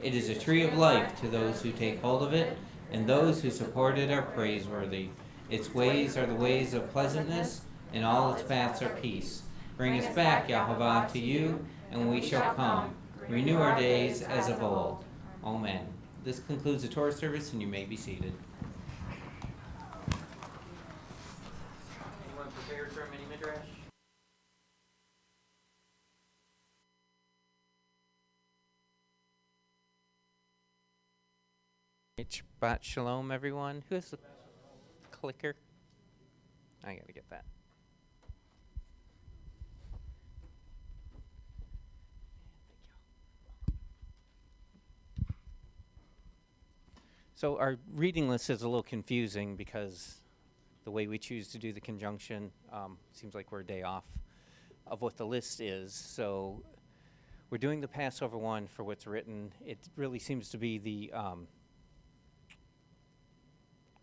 It is a tree of life to those who take hold of it, and those who support it are praiseworthy. Its ways are the ways of pleasantness, and all its paths are peace. Bring us back, Yahovah, to you, and we shall come. Renew our days as of old. Amen. This concludes the Torah service, and you may be seated. Anyone prepared for a mini midrash? Shabbat shalom, everyone. Who has the clicker? I gotta get that. So our reading list is a little confusing because the way we choose to do the conjunction seems like we're a day off of what the list is. So we're doing the Passover one for what's written. It really seems to be the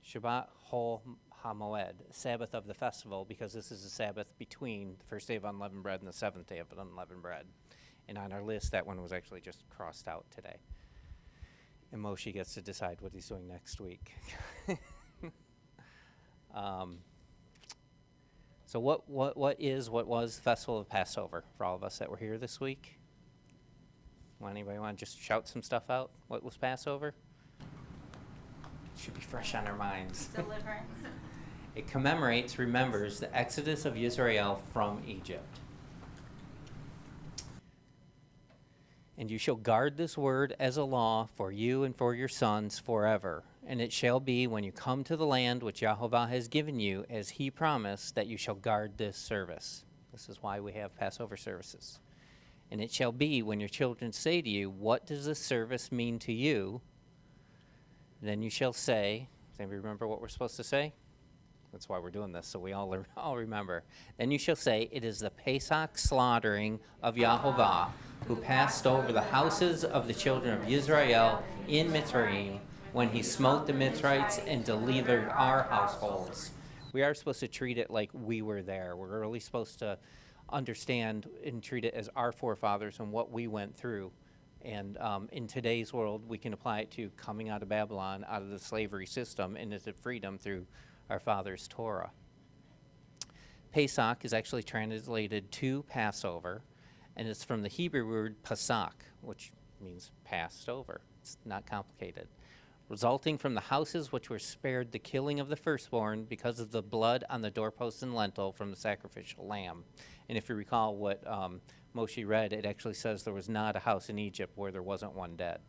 Shabbat Hol HaMoed, Sabbath of the festival, because this is the Sabbath between the first day of unleavened bread and the seventh day of unleavened bread. And on our list, that one was actually just crossed out today. And Moshe gets to decide what he's doing next week. So what was the Festival of Passover for all of us that were here this week? Anybody want to just shout some stuff out? What was Passover? Should be fresh on our minds. Deliverance. It commemorates, remembers the exodus of Israel from Egypt. And you shall guard this word as a law for you and for your sons forever. And it shall be when you come to the land which Yahovah has given you, as he promised, that you shall guard this service. This is why we have Passover services. And it shall be when your children say to you, what does this service mean to you? Then you shall say, does anybody remember what we're supposed to say? That's why we're doing this, so we all remember. Then you shall say, it is the PESACH slaughtering of Yahovah, who passed over the houses of the children of Israel in Mitzrayim, when he smote the Mitzrites and delivered our households. We are supposed to treat it like we were there. We're really supposed to understand and treat it as our forefathers and what we went through. And in today's world, we can apply it to coming out of Babylon, out of the slavery system, and into freedom through our father's Torah. Pesach is actually translated to Passover, and it's from the Hebrew word PESACH, which means passed over. It's not complicated. Resulting from the houses which were spared the killing of the firstborn because of the blood on the doorpost and lintel from the sacrificial lamb. And if you recall what Moshe read, it actually says there was not a house in Egypt where there wasn't one dead.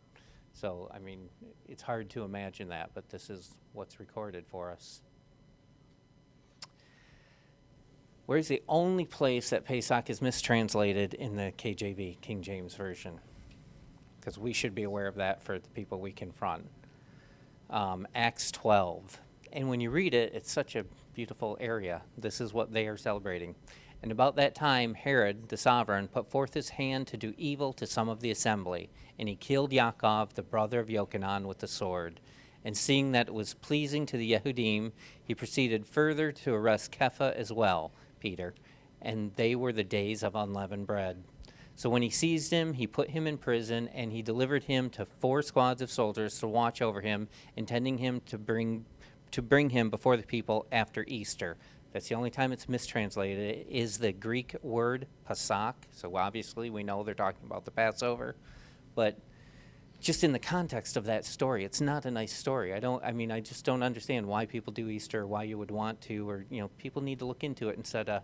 So, I mean, it's hard to imagine that, but this is what's recorded for us. Where's the only place that Pesach is mistranslated in the KJV, King James Version? Because we should be aware of that for the people we confront. Acts 12. And when you read it, it's such a beautiful area. This is what they are celebrating. And about that time, Herod, the sovereign, put forth his hand to do evil to some of the assembly, and he killed Yaakov, the brother of Yochanan, with the sword. And seeing that it was pleasing to the Yehudim, he proceeded further to arrest Kepha as well, Peter, and they were the days of unleavened bread. So when he seized him, he put him in prison, and he delivered him to 4 squads of soldiers to watch over him, intending him to bring him before the people after Easter. That's the only time it's mistranslated. It is the Greek word Pesach. So obviously we know they're talking about the Passover. But just in the context of that story, it's not a nice story. I just don't understand why people do Easter, why you would want to, or, people need to look into it instead of,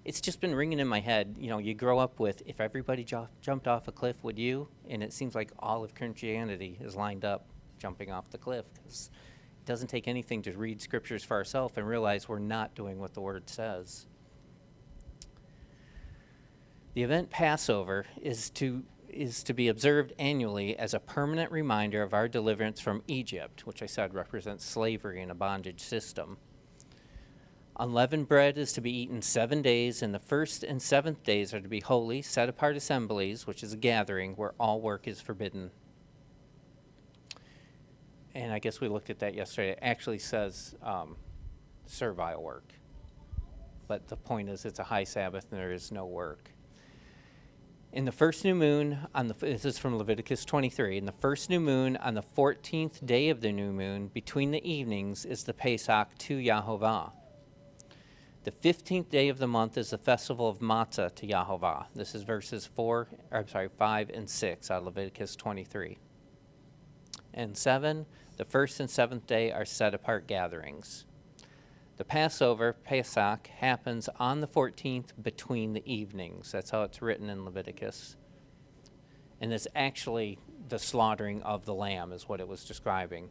it's just been ringing in my head. You grow up with, if everybody jumped off a cliff, would you? And it seems like all of Christianity is lined up jumping off the cliff, because it doesn't take anything to read scriptures for ourselves and realize we're not doing what the word says. The event Passover is to be observed annually as a permanent reminder of our deliverance from Egypt, which I said represents slavery and a bondage system. Unleavened bread is to be eaten 7 days, and the first and seventh days are to be holy, set-apart assemblies, which is a gathering where all work is forbidden. And I guess we looked at that yesterday. It actually says servile work. But the point is it's a high Sabbath and there is no work. In the first new moon, this is from Leviticus 23, in the first new moon, on the 14th day of the new moon, between the evenings, is the PESACH to Yahovah. The 15th day of the month is the festival of Matzah to Yahovah. This is verses 5 and 6 out of Leviticus 23. And 7, the first and seventh day are set-apart gatherings. The Passover, Pesach, happens on the 14th between the evenings. That's how it's written in Leviticus. And it's actually the slaughtering of the lamb is what it was describing.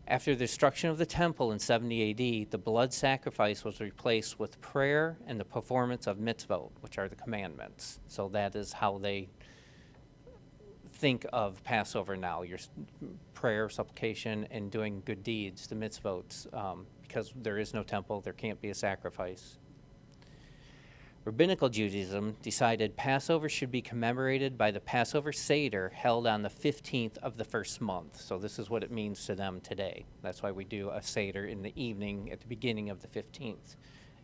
After the destruction of the temple in 70 AD, the blood sacrifice was replaced with prayer and the performance of mitzvot, which are the commandments. So that is how they think of Passover now, your prayer, supplication, and doing good deeds, the mitzvot, because there is no temple, there can't be a sacrifice. Rabbinical Judaism decided Passover should be commemorated by the Passover Seder held on the 15th of the first month. So this is what it means to them today. That's why we do a Seder in the evening at the beginning of the 15th.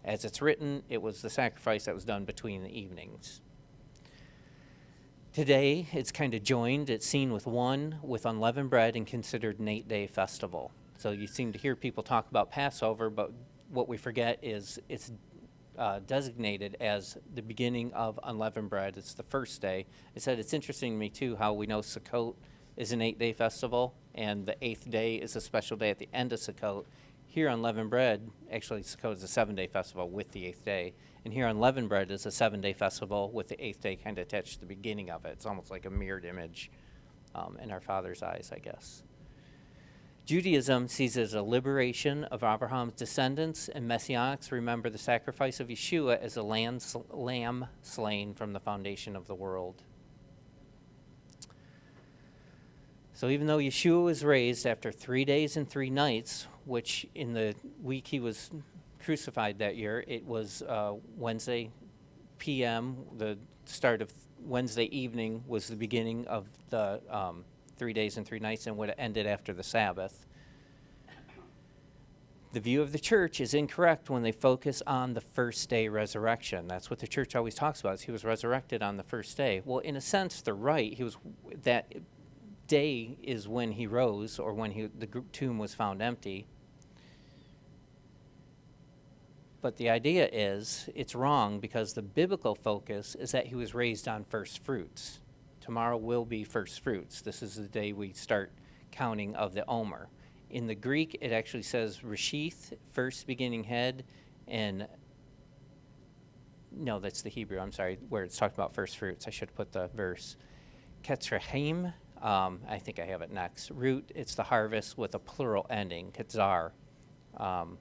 As it's written, it was the sacrifice that was done between the evenings. Today, it's kind of joined. It's seen with unleavened bread and considered an 8-day festival. So you seem to hear people talk about Passover, but what we forget is it's designated as the beginning of unleavened bread. It's the first day. I said it's interesting to me, too, how we know Sukkot is an 8-day festival, and the 8th day is a special day at the end of Sukkot. Here on unleavened bread, actually Sukkot is a 7-day festival with the 8th day. And here on unleavened bread is a 7-day festival with the 8th day kind of attached to the beginning of it. It's almost like a mirrored image in our Father's eyes, I guess. Judaism sees it as a liberation of Abraham's descendants, and Messianics remember the sacrifice of Yeshua as a lamb slain from the foundation of the world. So even though Yeshua was raised after 3 days and 3 nights, which in the week he was crucified that year, it was Wednesday p.m., the start of Wednesday evening was the beginning of the 3 days and 3 nights, and would have ended after the Sabbath. The view of the church is incorrect when they focus on the first day resurrection. That's what the church always talks about, is he was resurrected on the first day. Well, in a sense, they're right. That day is when he rose, or when the tomb was found empty. But the idea is, it's wrong because the biblical focus is that he was raised on first fruits. Tomorrow will be first fruits. This is the day we start counting of the Omer. In the Greek, it actually says Reshith, first beginning head, and no, that's the Hebrew, I'm sorry, where it's talking about first fruits. I should have put the verse. Ketzrahim, I think I have it next. Root, it's the harvest with a plural ending, Ketzar. And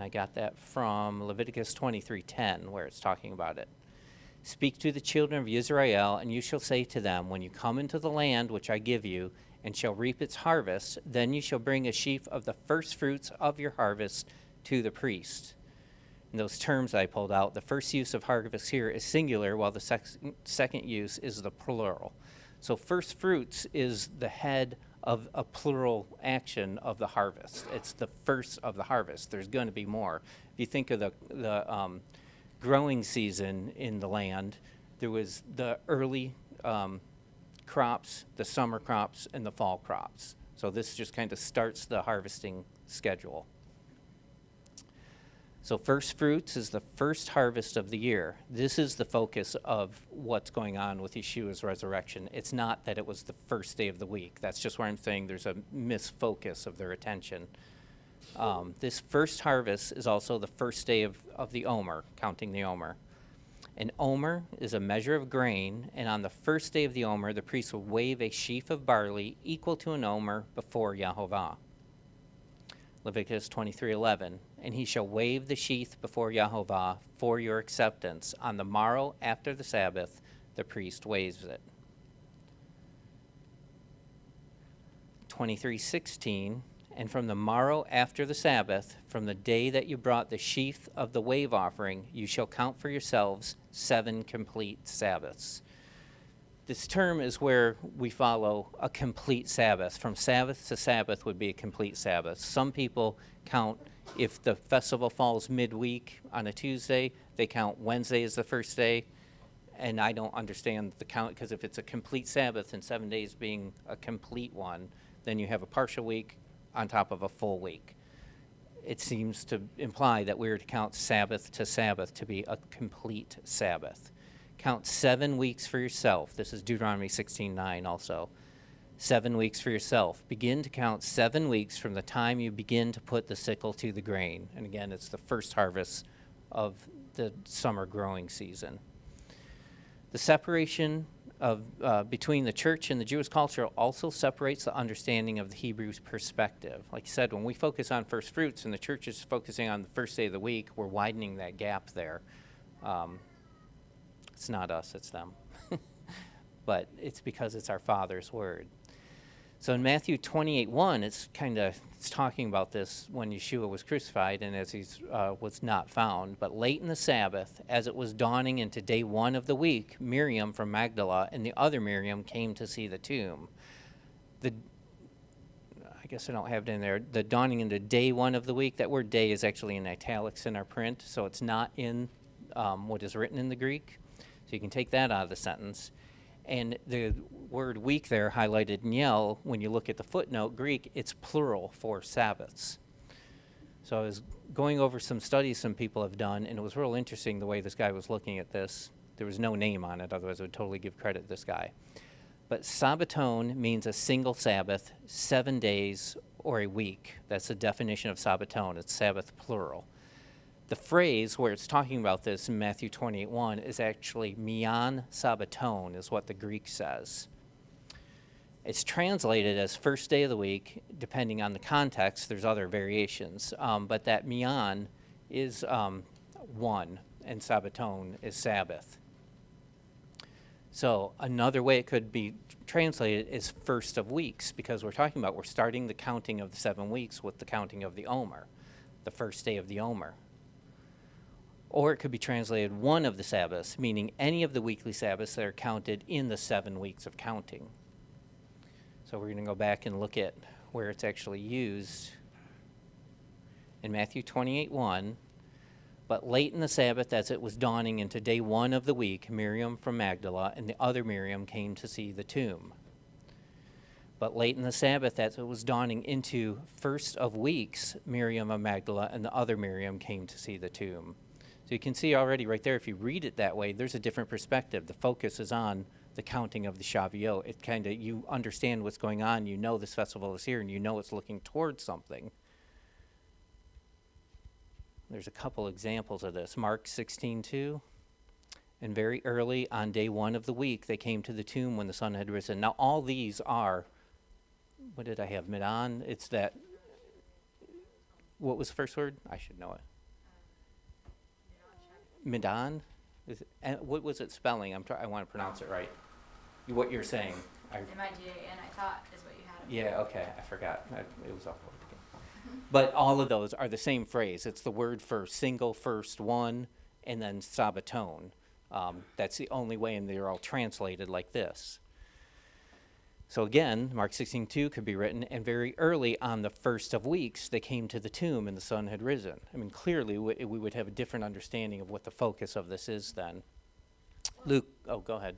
I got that from Leviticus 23:10, where it's talking about it. Speak to the children of Israel, and you shall say to them, when you come into the land which I give you, and shall reap its harvest, then you shall bring a sheaf of the first fruits of your harvest to the priest. In those terms I pulled out, the first use of harvest here is singular, while the second use is the plural. So first fruits is the head of a plural action of the harvest. It's the first of the harvest. There's going to be more. If you think of the growing season in the land, there was the early crops, the summer crops, and the fall crops. So this just kind of starts the harvesting schedule. So first fruits is the first harvest of the year. This is the focus of what's going on with Yeshua's resurrection. It's not that it was the first day of the week. That's just where I'm saying there's a misfocus of their attention. This first harvest is also the first day of the Omer, counting the Omer. An Omer is a measure of grain, and on the first day of the Omer, the priest will wave a sheaf of barley equal to an Omer before Yahovah. Leviticus 23:11, and he shall wave the sheath before Yahovah for your acceptance. On the morrow after the Sabbath, the priest waves it. 23:16, and from the morrow after the Sabbath, from the day that you brought the sheath of the wave offering, you shall count for yourselves 7 complete Sabbaths. This term is where we follow a complete Sabbath. From Sabbath to Sabbath would be a complete Sabbath. Some people count, if the festival falls midweek on a Tuesday, they count Wednesday as the first day. And I don't understand the count, because if it's a complete Sabbath and 7 days being a complete one, then you have a partial week on top of a full week. It seems to imply that we're to count Sabbath to be a complete Sabbath. Count 7 weeks for yourself. This is Deuteronomy 16:9 also. 7 weeks for yourself. Begin to count 7 weeks from the time you begin to put the sickle to the grain. And again, it's the first harvest of the summer growing season. The separation of between the church and the Jewish culture also separates the understanding of the Hebrew's perspective. Like I said, when we focus on first fruits and the church is focusing on the first day of the week, we're widening that gap there. It's not us, it's them. But it's because it's our Father's word. So in Matthew 28:1, it's talking about this when Yeshua was crucified and as he was not found. But late in the Sabbath, as it was dawning into day 1 of the week, Miriam from Magdala and the other Miriam came to see the tomb. I guess I don't have it in there. The dawning into day 1 of the week, that word day is actually in italics in our print, so it's not in what is written in the Greek. So you can take that out of the sentence. And the word week there, highlighted in yellow, when you look at the footnote Greek, it's plural for Sabbaths. So I was going over some studies some people have done, and it was real interesting the way this guy was looking at this. There was no name on it, otherwise I would totally give credit to this guy. But Sabbaton means a single Sabbath, 7 days, or a week. That's the definition of Sabbaton. It's Sabbath plural. The phrase where it's talking about this in Matthew 28:1 is actually mian Sabbaton, is what the Greek says. It's translated as first day of the week. Depending on the context, there's other variations. But that mian is 1, and Sabbaton is Sabbath. So another way it could be translated is first of weeks, because we're starting the counting of the 7 weeks with the counting of the Omer, the first day of the Omer. Or it could be translated one of the Sabbaths, meaning any of the weekly Sabbaths that are counted in the 7 weeks of counting. So we're going to go back and look at where it's actually used. In Matthew 28:1, but late in the Sabbath, as it was dawning into day 1 of the week, Miriam from Magdala and the other Miriam came to see the tomb. But late in the Sabbath, as it was dawning into first of weeks, Miriam of Magdala and the other Miriam came to see the tomb. So you can see already right there, if you read it that way, there's a different perspective. The focus is on the counting of the Shavuot. It you understand what's going on, you know this festival is here, and you know it's looking towards something. There's a couple examples of this. Mark 16:2, and very early on day 1 of the week, they came to the tomb when the sun had risen. Now all these are, what did I have, Midan? It's that, what was the first word? I should know it. Midan? What was it spelling? I want to pronounce it right. What you're saying. M-I-D-A-N, I thought, is what you had. Yeah, okay, I forgot. It was off. But all of those are the same phrase. It's the word for single first one, and then Sabbaton. That's the only way, and they're all translated like this. So again, Mark 16:2 could be written, and very early on the first of weeks, they came to the tomb and the sun had risen. I mean, clearly we would have a different understanding of what the focus of this is then. Luke, go ahead.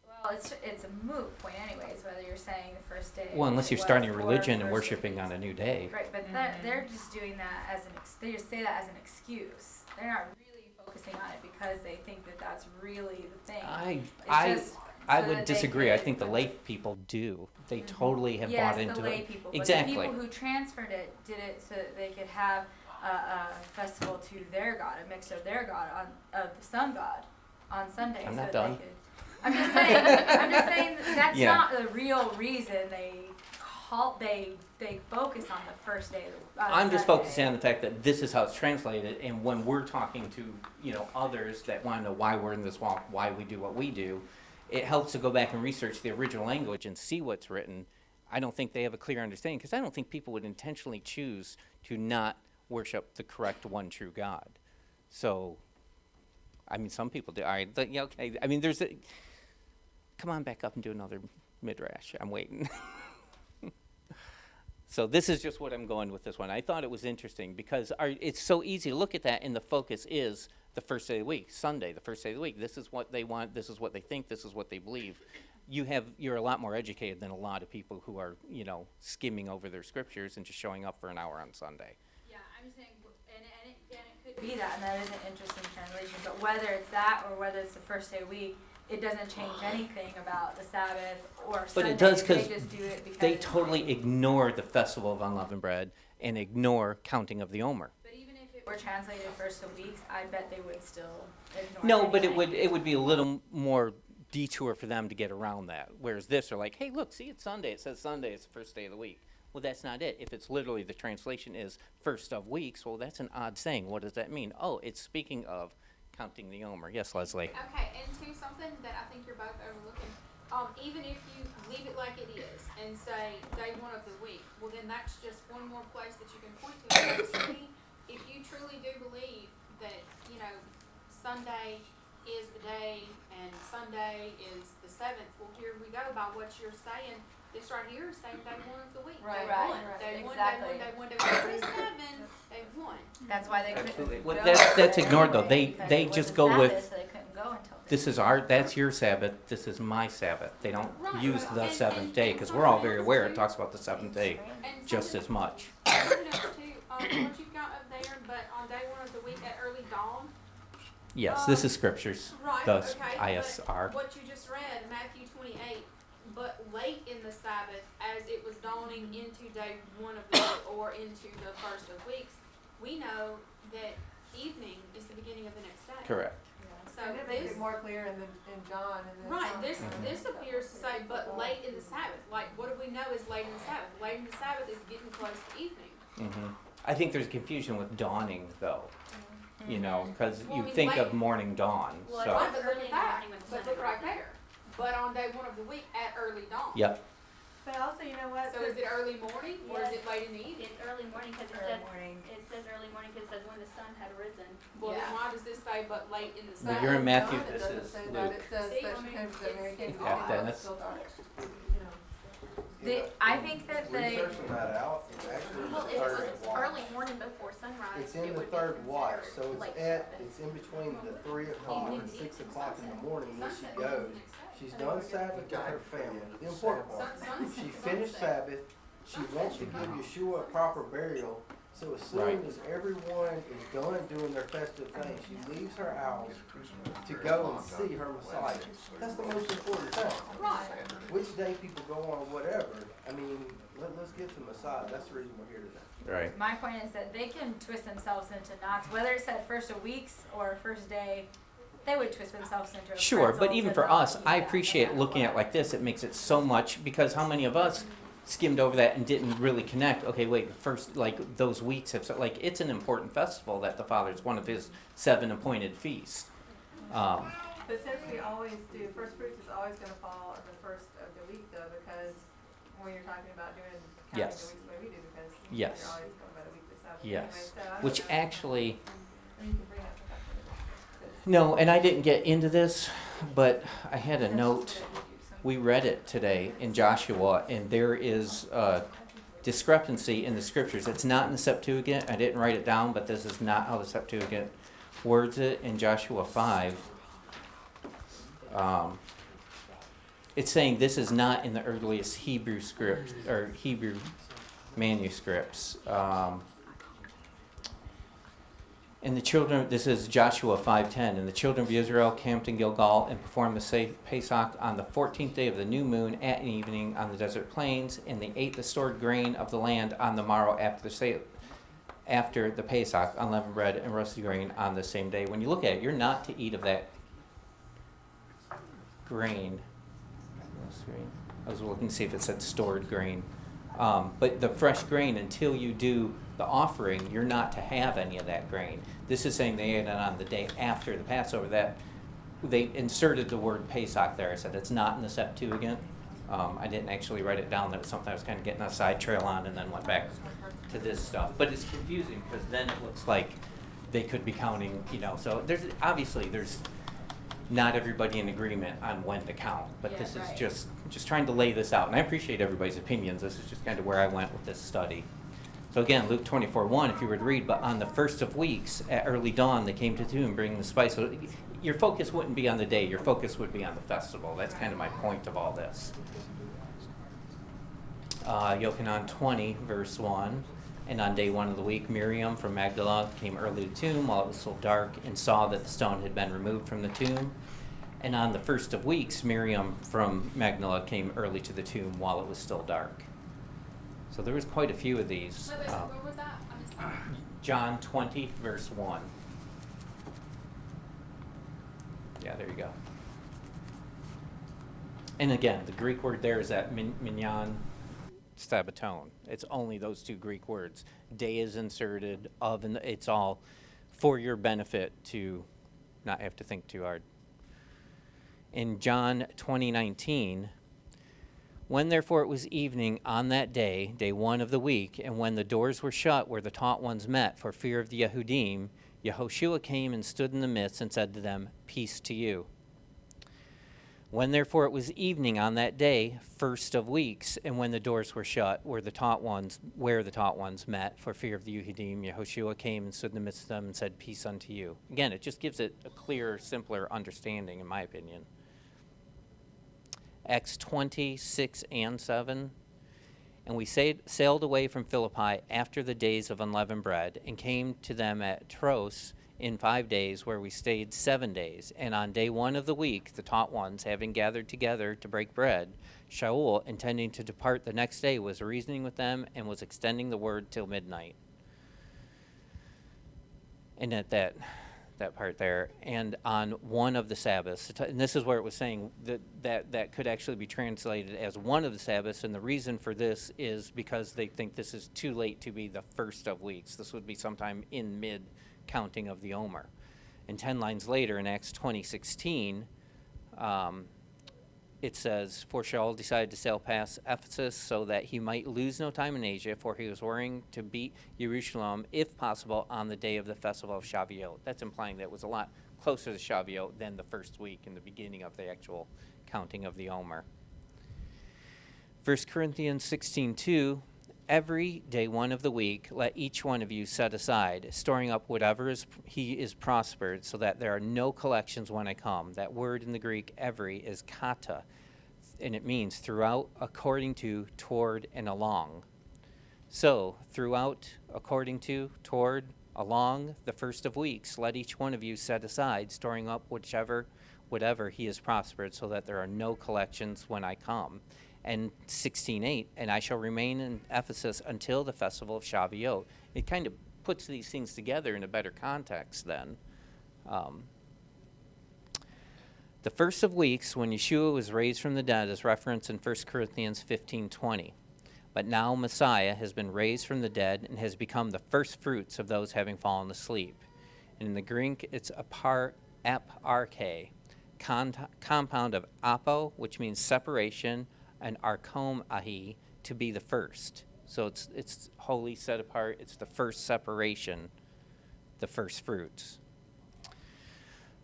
Well, it's a moot point anyways, whether you're saying the first day. Well, unless it you're was starting a for religion and first worshiping weeks. on a new day. Right, but they're just doing that as they just say that as an excuse. They're not really focusing on it because they think that that's really the thing. I It's just I so would that they disagree. I could- think the lay people do. They totally have yes, bought into the lay it. people. Exactly. But the people who transferred it did it so that they could have a festival to their god, a mix of their god of the sun god on Sunday. I'm so not that done. They could, I'm just saying. I'm just saying that's Yeah. not the real reason they focus on the first day. I'm just Sunday. focusing on the fact that this is how it's translated, and when we're talking to others that want to know why we're in this walk, why we do what we do, it helps to go back and research the original language and see what's written. I don't think they have a clear understanding because I don't think people would intentionally choose to not worship the correct one true God. So, I mean, some people do. All right, yeah, okay. I mean, come on back up and do another midrash. I'm waiting. So this is just what I'm going with this one. I thought it was interesting because it's so easy to look at that, and the focus is the first day of the week, Sunday, the first day of the week. This is what they want. This is what they think. This is what they believe. You're a lot more educated than a lot of people who are, skimming over their scriptures and just showing up for an hour on Sunday. Yeah, I'm saying, and it could be that, and that is an interesting translation. But whether it's that or whether it's the first day of the week, it doesn't change anything about the Sabbath or But Sunday. it does They because just do it because they totally ignore the festival of unleavened bread and ignore counting of the Omer. But even if it were translated first of weeks, I bet they would still ignore No, it but anyway. it would be a little more detour for them to get around that. Whereas this are like, hey, look, see, it's Sunday. It says Sunday. It's the first day of the week. Well, that's not it. If it's literally the translation is first of weeks, well, that's an odd saying. What does that mean? Oh, it's speaking of counting the Omer. Yes, Leslie. Okay, and to something that I think you're both overlooking, even if you leave it like it is and say day one of the week, well then that's just one more place that you can point to and say, see, if you truly do believe that, Sunday is the day and Sunday is the seventh, well here we go by what you're saying. This right here is saying day one of the week. Right, day right, one, right, day exactly. one, day 7, day 1. That's why they Absolutely. couldn't Well, go that's there ignored, though. anyway, They because it was just a go with, Sabbath, so they couldn't go until this is that's your Sabbath, this is my Sabbath. They don't Right, use right. the And- seventh and- day and because we're all very something aware else, it too. talks about the seventh day And just something- as much. Something else too, what you've got up there, but on day one of the week at early dawn. Yes, this is scriptures, Right, the okay, ISR. but what you just read, Matthew 28, but late in the Sabbath, as it was dawning into day one of the week or into the first of weeks, we know that evening is the beginning of the next day. Correct. So And it makes this, it more clear in John. And then right, John- this appears to say, but late in the Sabbath. Like, what do we know is late in the Sabbath? Late in the Sabbath is getting close to evening. I think there's confusion with dawning, though. Because Well, I you mean, think late- of morning dawn. Well, So, Right, but look Early at that. morning with the But sun look right rising. there. But on day one of the week at early dawn. yep. But also, you know what? So is it early morning or is Yes. it late in the evening? It's early morning because Early morning. it says early morning because it says when the sun had risen. Well, Yeah. then why does this say but late in the Well, Sabbath? you're in Matthew, John, it this doesn't is say that. Luke. It says See, that I she mean, came to the Mary it's- came it's to odd. the house, Dennis. it's still dark. I think that they. Researching that out, actually, Well, the if it was third watch. early morning before sunrise, It's it in the would be third watch, so considered it's late at, Sabbath. it's in between the 3 o'clock and 6 o'clock in the morning when she goes. She's done Sabbath with her family, the important part. She finished Sabbath, she wants to give Yeshua a proper burial, so as soon Right. as everyone is done doing their festive thing, she leaves her house to go and see her Messiah. That's the most important thing. Right. Which day people go on, whatever, I mean, let's get to Messiah, that's the reason we're here today. Right. My point is that they can twist themselves into knots, whether it said first of weeks or first day. They would twist themselves into a Sure, but pretzel even to for not us, use I that. appreciate looking at it like this. It makes it so much because how many of us skimmed over that and didn't really connect? Okay, wait, the first like those weeks have like it's an important festival that the Father's one of his 7 appointed feasts. But since we always do, first fruits is always gonna fall on the first of the week though, because when you're talking about doing counting Yes. the weeks the way we do, because Yes. you're always going by the weekly Sabbath Yes. anyway, so I don't Which know. actually, Or you can bring up the fact that no, and I didn't get into this, but I had a note. We read it today in Joshua, and there is a discrepancy in the scriptures. It's not in the Septuagint. I didn't write it down, but this is not how the Septuagint words it in Joshua 5. it's saying this is not in the earliest Hebrew scripts or Hebrew manuscripts. And the children, this is Joshua 5:10, and the children of Israel camped in Gilgal and performed the Pesach on the 14th day of the new moon at an evening on the desert plains, and they ate the stored grain of the land on the morrow after the Pesach, unleavened bread and roasted grain on the same day. When you look at it, you're not to eat of that grain. I was looking to see if it said stored grain. But the fresh grain, until you do the offering, you're not to have any of that grain. This is saying they ate it on the day after the Passover. That they inserted the word Pesach there. I said it's not in the Septuagint. I didn't actually write it down. That was something I was kind of getting a side trail on, and then went back to this stuff. But it's confusing because then it looks like they could be counting, so there's not everybody in agreement on when to count, but this is just trying to lay this out. And I appreciate everybody's opinions. This is just kind of where I went with this study. So again, Luke 24:1, if you were to read, but on the first of weeks at early dawn they came to the tomb bringing the spice. So your focus wouldn't be on the day, your focus would be on the festival. That's kind of my point of all this. Yochanan 20, verse 1. And on day 1 of the week, Miriam from Magdala came early to the tomb while it was still dark and saw that the stone had been removed from the tomb. And on the first of weeks, Miriam from Magdala came early to the tomb while it was still dark. So there was quite a few of these. Wait, where was that? I missed that. John 20, verse 1. Yeah, there you go. And again, the Greek word there is that minyan sabaton. It's only those two Greek words. Day is inserted, of, and it's all for your benefit to not have to think too hard. In John 20:19, when therefore it was evening on that day, day 1 of the week, and when the doors were shut where the taught ones met for fear of the Yehudim, Yehoshua came and stood in the midst and said to them, "Peace to you." When therefore it was evening on that day, first of weeks, and when the doors were shut where the taught ones met for fear of the Yehudim, Yehoshua came and stood in the midst of them and said, "Peace unto you." Again, it just gives it a clearer, simpler understanding, in my opinion. Acts 20:6 and 7. And we sailed away from Philippi after the days of unleavened bread, and came to them at Troas in 5 days, where we stayed 7 days. And on day 1 of the week, the taught ones, having gathered together to break bread, Shaul, intending to depart the next day, was reasoning with them and was extending the word till midnight. And at that part there, and on one of the Sabbaths, and this is where it was saying that could actually be translated as one of the Sabbaths, and the reason for this is because they think this is too late to be the first of weeks. This would be sometime in mid-counting of the Omer. And 10 lines later, in Acts 20:16, it says, "For Shaul decided to sail past Ephesus so that he might lose no time in Asia, for he was worrying to beat Jerusalem, if possible, on the day of the festival of Shavuot." That's implying that it was a lot closer to Shavuot than the first week in the beginning of the actual counting of the Omer. 1 Corinthians 16:2, "Every day 1 of the week, let each one of you set aside, storing up whatever he is prospered, so that there are no collections when I come." That word in the Greek, every, is kata, and it means throughout, according to, toward, and along. So, throughout, according to, toward, along the first of weeks, let each one of you set aside, storing up whatever he is prospered, so that there are no collections when I come. And 16:8, "And I shall remain in Ephesus until the festival of Shavuot." It kind of puts these things together in a better context then. The first of weeks, when Yeshua was raised from the dead, is referenced in 1 Corinthians 15:20. "But now Messiah has been raised from the dead and has become the first fruits of those having fallen asleep." And in the Greek, it's aparche, compound of apo, which means separation, and arkom ahi, to be the first. So it's holy, set apart. It's the first separation, the first fruits.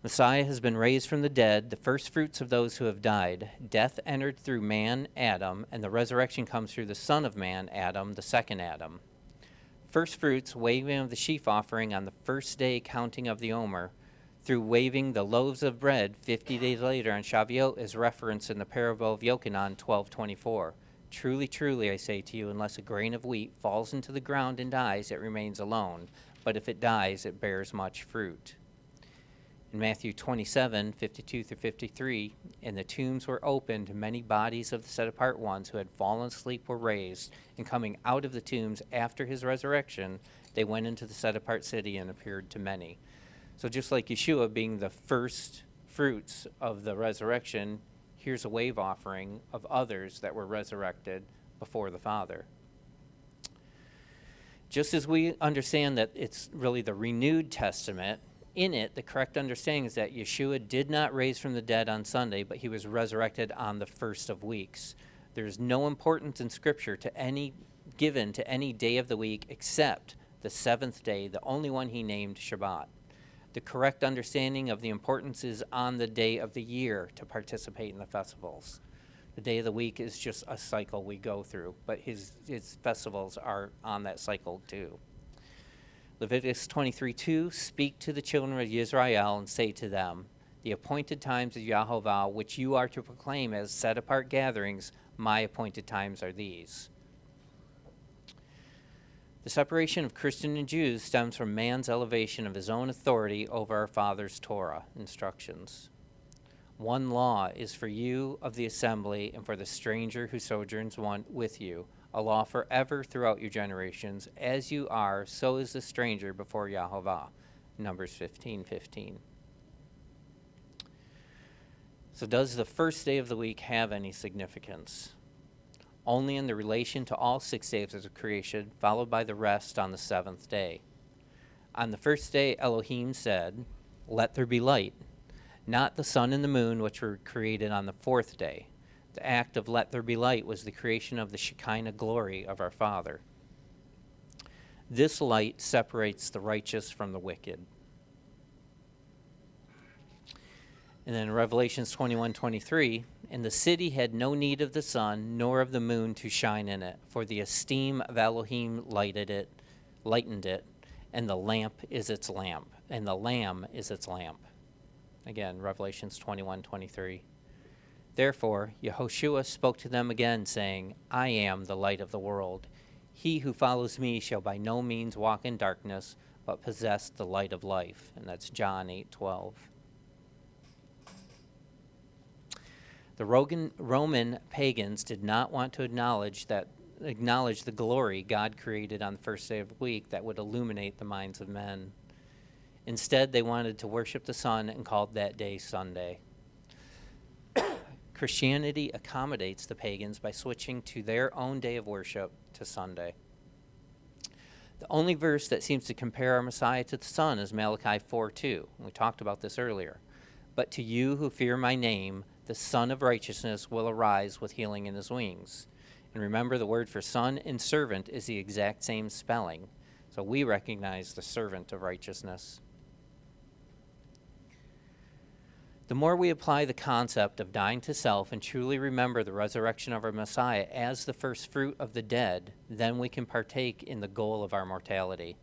Messiah has been raised from the dead, the first fruits of those who have died. Death entered through man, Adam, and the resurrection comes through the Son of Man, Adam, the second Adam. First fruits, waving of the sheaf offering on the first day counting of the Omer, through waving the loaves of bread 50 days later on Shavuot is referenced in the parable of Yochanan 12:24. Truly, truly, I say to you, unless a grain of wheat falls into the ground and dies, it remains alone. But if it dies, it bears much fruit. In Matthew 27:52-53, and the tombs were opened, and many bodies of the set-apart ones who had fallen asleep were raised, and coming out of the tombs after his resurrection, they went into the set-apart city and appeared to many. So just like Yeshua being the first fruits of the resurrection, here's a wave offering of others that were resurrected before the Father. Just as we understand that it's really the renewed testament, in it, the correct understanding is that Yeshua did not raise from the dead on Sunday, but he was resurrected on the first of weeks. There's no importance in Scripture given to any day of the week except the seventh day, the only one he named Shabbat. The correct understanding of the importance is on the day of the year to participate in the festivals. The day of the week is just a cycle we go through, but his festivals are on that cycle too. Leviticus 23:2, speak to the children of Israel and say to them, the appointed times of Yahovah, which you are to proclaim as set-apart gatherings, my appointed times are these. The separation of Christian and Jews stems from man's elevation of his own authority over our Father's Torah instructions. One law is for you of the assembly and for the stranger who sojourns with you, a law forever throughout your generations. As you are, so is the stranger before Yahovah. Numbers 15:15. So does the first day of the week have any significance? Only in the relation to all 6 days of creation, followed by the rest on the seventh day. On the first day, Elohim said, let there be light, not the sun and the moon, which were created on the fourth day. The act of let there be light was the creation of the Shekinah glory of our Father. This light separates the righteous from the wicked. And then Revelations 21:23, and the city had no need of the sun, nor of the moon to shine in it, for the esteem of Elohim lightened it, and the lamp is its lamp, and the Lamb is its lamp. Again, Revelations 21:23. Therefore, Yehoshua spoke to them again, saying, I am the light of the world. He who follows me shall by no means walk in darkness, but possess the light of life. And that's John 8:12. The Roman pagans did not want to acknowledge the glory God created on the first day of the week that would illuminate the minds of men. Instead, they wanted to worship the sun and called that day Sunday. Christianity accommodates the pagans by switching to their own day of worship to Sunday. The only verse that seems to compare our Messiah to the sun is Malachi 4:2. We talked about this earlier. But to you who fear my name, the Son of Righteousness will arise with healing in his wings. And remember, the word for son and servant is the exact same spelling. So we recognize the servant of righteousness. The more we apply the concept of dying to self and truly remember the resurrection of our Messiah as the first fruit of the dead, then we can partake in the goal of our mortality.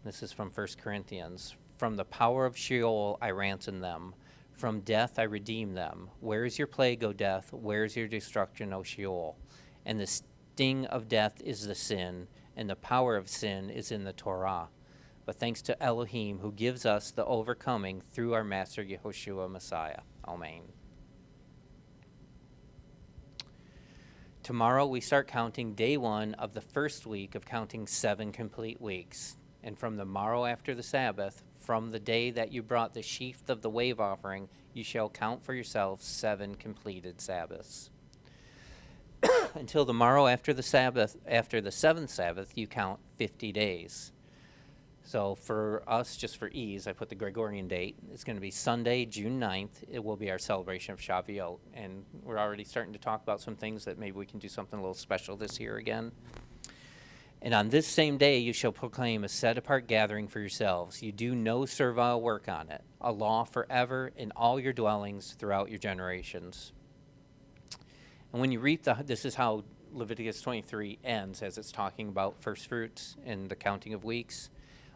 This is from 1 Corinthians. From the power of Sheol I ransom them. From death I redeem them. Where is your plague, O death? Where is your destruction, O Sheol? And the sting of death is the sin, and the power of sin is in the Torah. But thanks to Elohim, who gives us the overcoming through our Master Yehoshua Messiah. Amen. Tomorrow we start counting day 1 of the first week of counting 7 complete weeks. And from the morrow after the Sabbath, from the day that you brought the sheaf of the wave offering, you shall count for yourselves 7 completed Sabbaths. Until the morrow after the Sabbath, after the 7th Sabbath, you count 50 days. So for us, just for ease, I put the Gregorian date. It's going to be Sunday, June 9th. It will be our celebration of Shavuot. And we're already starting to talk about some things that maybe we can do something a little special this year again. And on this same day you shall proclaim a set-apart gathering for yourselves. You do no servile work on it, a law forever in all your dwellings throughout your generations. And when you reap this is how Leviticus 23 ends, as it's talking about first fruits and the counting of weeks.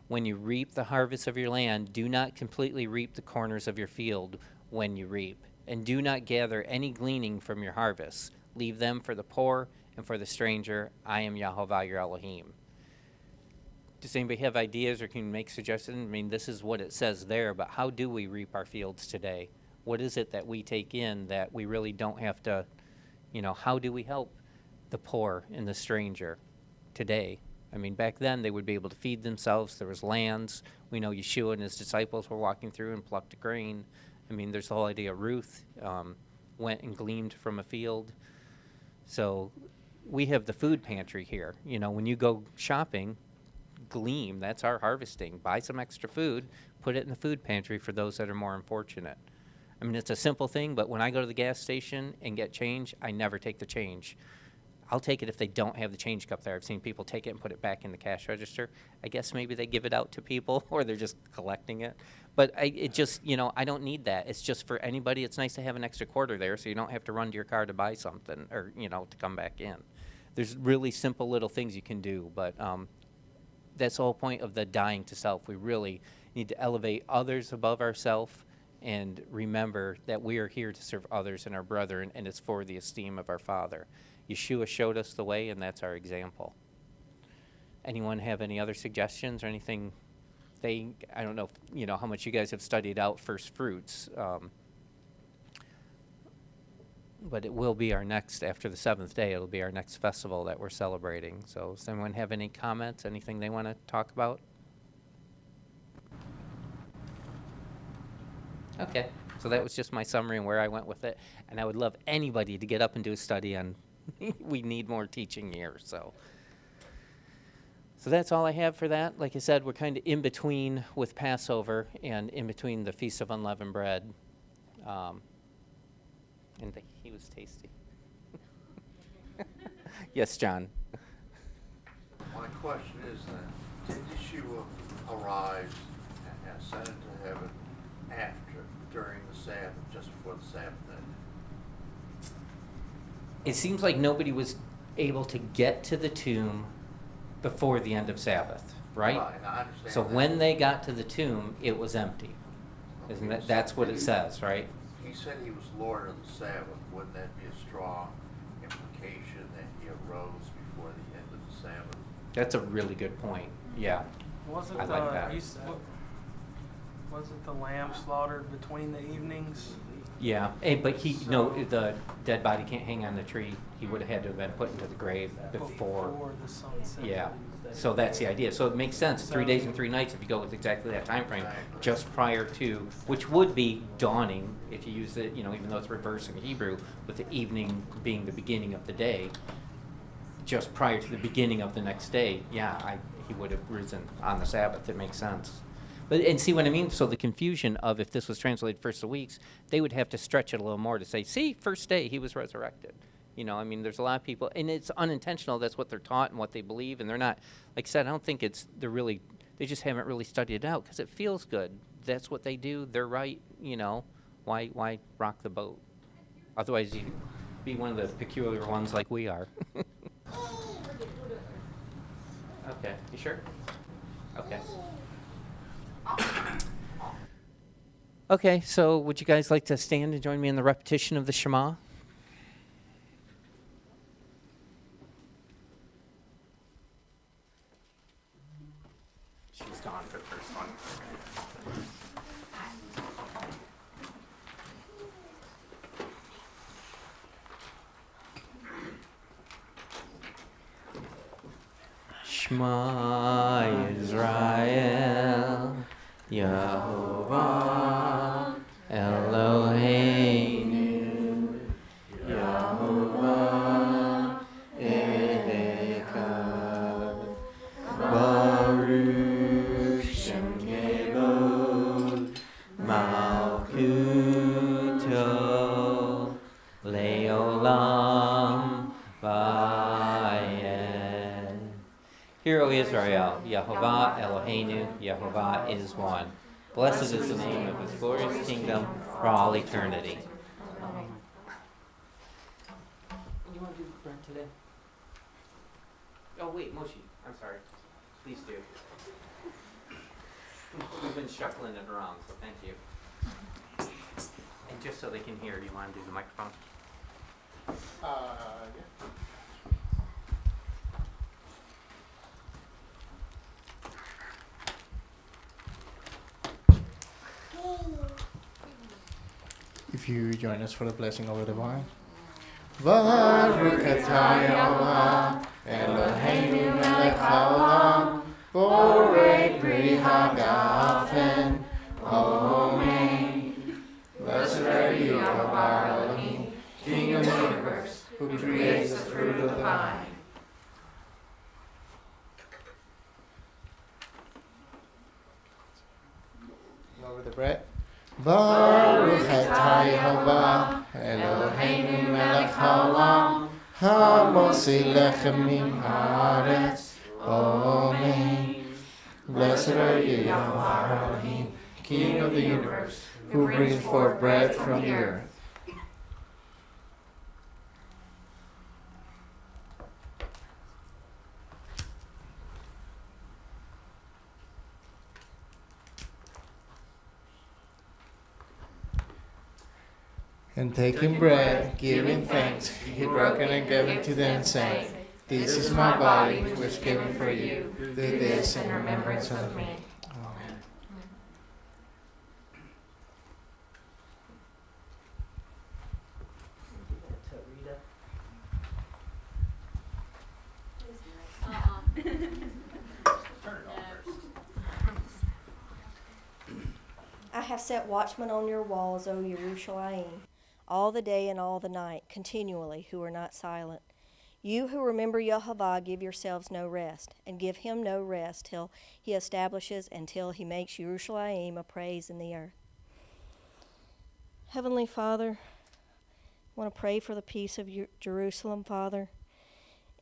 When you reap the harvest of your land, do not completely reap the corners of your field when you reap. And do not gather any gleaning from your harvest. Leave them for the poor and for the stranger. I am Yahovah your Elohim. Does anybody have ideas or can make suggestions? I mean, this is what it says there, but how do we reap our fields today? What is it that we take in that we really don't have to, how do we help the poor and the stranger today? I mean, back then they would be able to feed themselves. There was lands. We know Yeshua and his disciples were walking through and plucked a grain. I mean, there's the whole idea Ruth went and gleaned from a field. So we have the food pantry here. When you go shopping, glean, that's our harvesting. Buy some extra food, put it in the food pantry for those that are more unfortunate. I mean, it's a simple thing, but when I go to the gas station and get change, I never take the change. I'll take it if they don't have the change cup there. I've seen people take it and put it back in the cash register. I guess maybe they give it out to people or they're just collecting it. But I don't need that. It's just for anybody. It's nice to have an extra quarter there so you don't have to run to your car to buy something or, to come back in. There's really simple little things you can do, but that's the whole point of the dying to self. We really need to elevate others above ourselves and remember that we are here to serve others and our brethren, and it's for the esteem of our Father. Yeshua showed us the way, and that's our example. Anyone have any other suggestions or anything? I don't know if, how much you guys have studied out first fruits, but it will be our next, after the seventh day, it'll be our next festival that we're celebrating. So does anyone have any comments, anything they want to talk about? Okay, so that was just my summary and where I went with it. And I would love anybody to get up and do a study on, we need more teaching here, so. So that's all I have for that. Like I said, we're kind of in between with Passover and in between the Feast of Unleavened Bread. And he was tasty. Yes, John. My question is then, did Yeshua arise and ascend into heaven during the Sabbath, just before the Sabbath day? It seems like nobody was able to get to the tomb before the end of Sabbath, right? Right, I understand So that. when they got to the tomb, it was empty. Isn't that's what it says, right? He said he was Lord of the Sabbath. Wouldn't that be a strong implication that he arose before the end of the Sabbath? That's a really good point. Yeah. Wasn't I like that. Wasn't the lamb slaughtered between the evenings? Yeah, but the dead body can't hang on the tree. He would have had to have been put into the grave before the sun set. Yeah, so that's the idea. So it makes sense, 3 days and 3 nights if you go with exactly that time frame, just prior to, which would be dawning if you use it, even though it's reversed in Hebrew, with the evening being the beginning of the day, just prior to the beginning of the next day. Yeah, he would have risen on the Sabbath. It makes sense. And see what I mean? So the confusion of if this was translated first of weeks, they would have to stretch it a little more to say, see, first day he was resurrected. There's a lot of people, and it's unintentional. That's what they're taught and what they believe, and they're not, like I said, I don't think they just haven't really studied it out because it feels good. That's what they do. They're right. Why rock the boat? Otherwise, you'd be one of the peculiar ones like we are. Okay, you sure? Okay. Okay, so would you guys like to stand and join me in the repetition of the Shema? She's gone for the first one. Shema Yisrael, Yahovah Eloheinu, Yahovah Echad, Baruch Shem Kevod, Malkuto, Leolam Vayed. Hear, O Israel, Yahovah Eloheinu, Yahovah is one. Blessed is the name of his glorious kingdom for all eternity. You want to do bread today? Oh, wait, Moshe, I'm sorry. Please do. We've been shuffling it around, so thank you. And just so they can hear, you want to do the microphone? Yeah. If you join us for the blessing over the wine. Baruch atah Yehovah Eloheinu melech haolam borei pri hagafen Amen. Blessed are you, Yehovah Elohim, King of the universe, who creates the fruit of the vine. Over the bread. Baruch atah Yehovah Eloheinu melech haolam hamotzi lechem min haaretz. Amen. Blessed are you, Yehovah Elohim, King of the universe, who brings forth bread from the earth. And taking bread, giving thanks, he broke it and gave it to them, saying, This is my body, which was given for you. Do this in remembrance of me. Amen. I have set watchmen on your walls, O Jerusalem, all the day and all the night, continually, who are not silent. You who remember Yehovah, give yourselves no rest, and give him no rest till he establishes and till he makes Jerusalem a praise in the earth. Heavenly Father, I want to pray for the peace of Jerusalem, Father,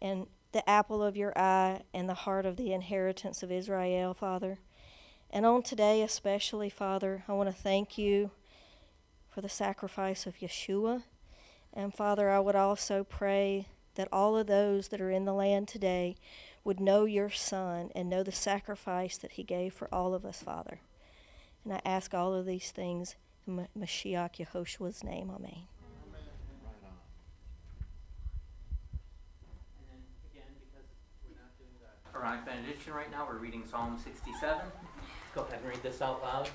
and the apple of your eye and the heart of the inheritance of Israel, Father. And on today especially, Father, I want to thank you for the sacrifice of Yeshua. And Father, I would also pray that all of those that are in the land today would know your Son and know the sacrifice that he gave for all of us, Father. And I ask all of these things in Mashiach Yehoshua's name. Amen. Quranic benediction right now. We're reading Psalm 67. Go ahead and read this out loud.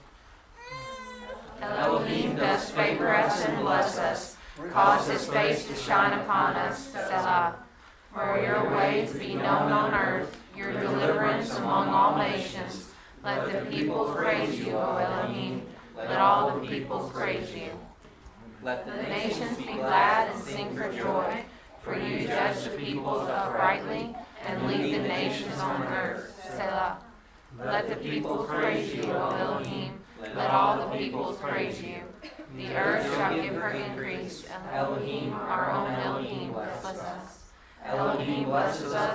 Elohim does favor us and bless us, cause his face to shine upon us, Selah. For your ways be known on earth, your deliverance among all nations. Let the peoples praise you, O Elohim. Let all the peoples praise you. Let the nations be glad and sing for joy, for you judge the peoples uprightly and lead the nations on earth, Selah. Let the peoples praise you, O Elohim. Let all the peoples praise you. The earth shall give her increase, and Elohim, our own Elohim, bless us. Elohim blesses us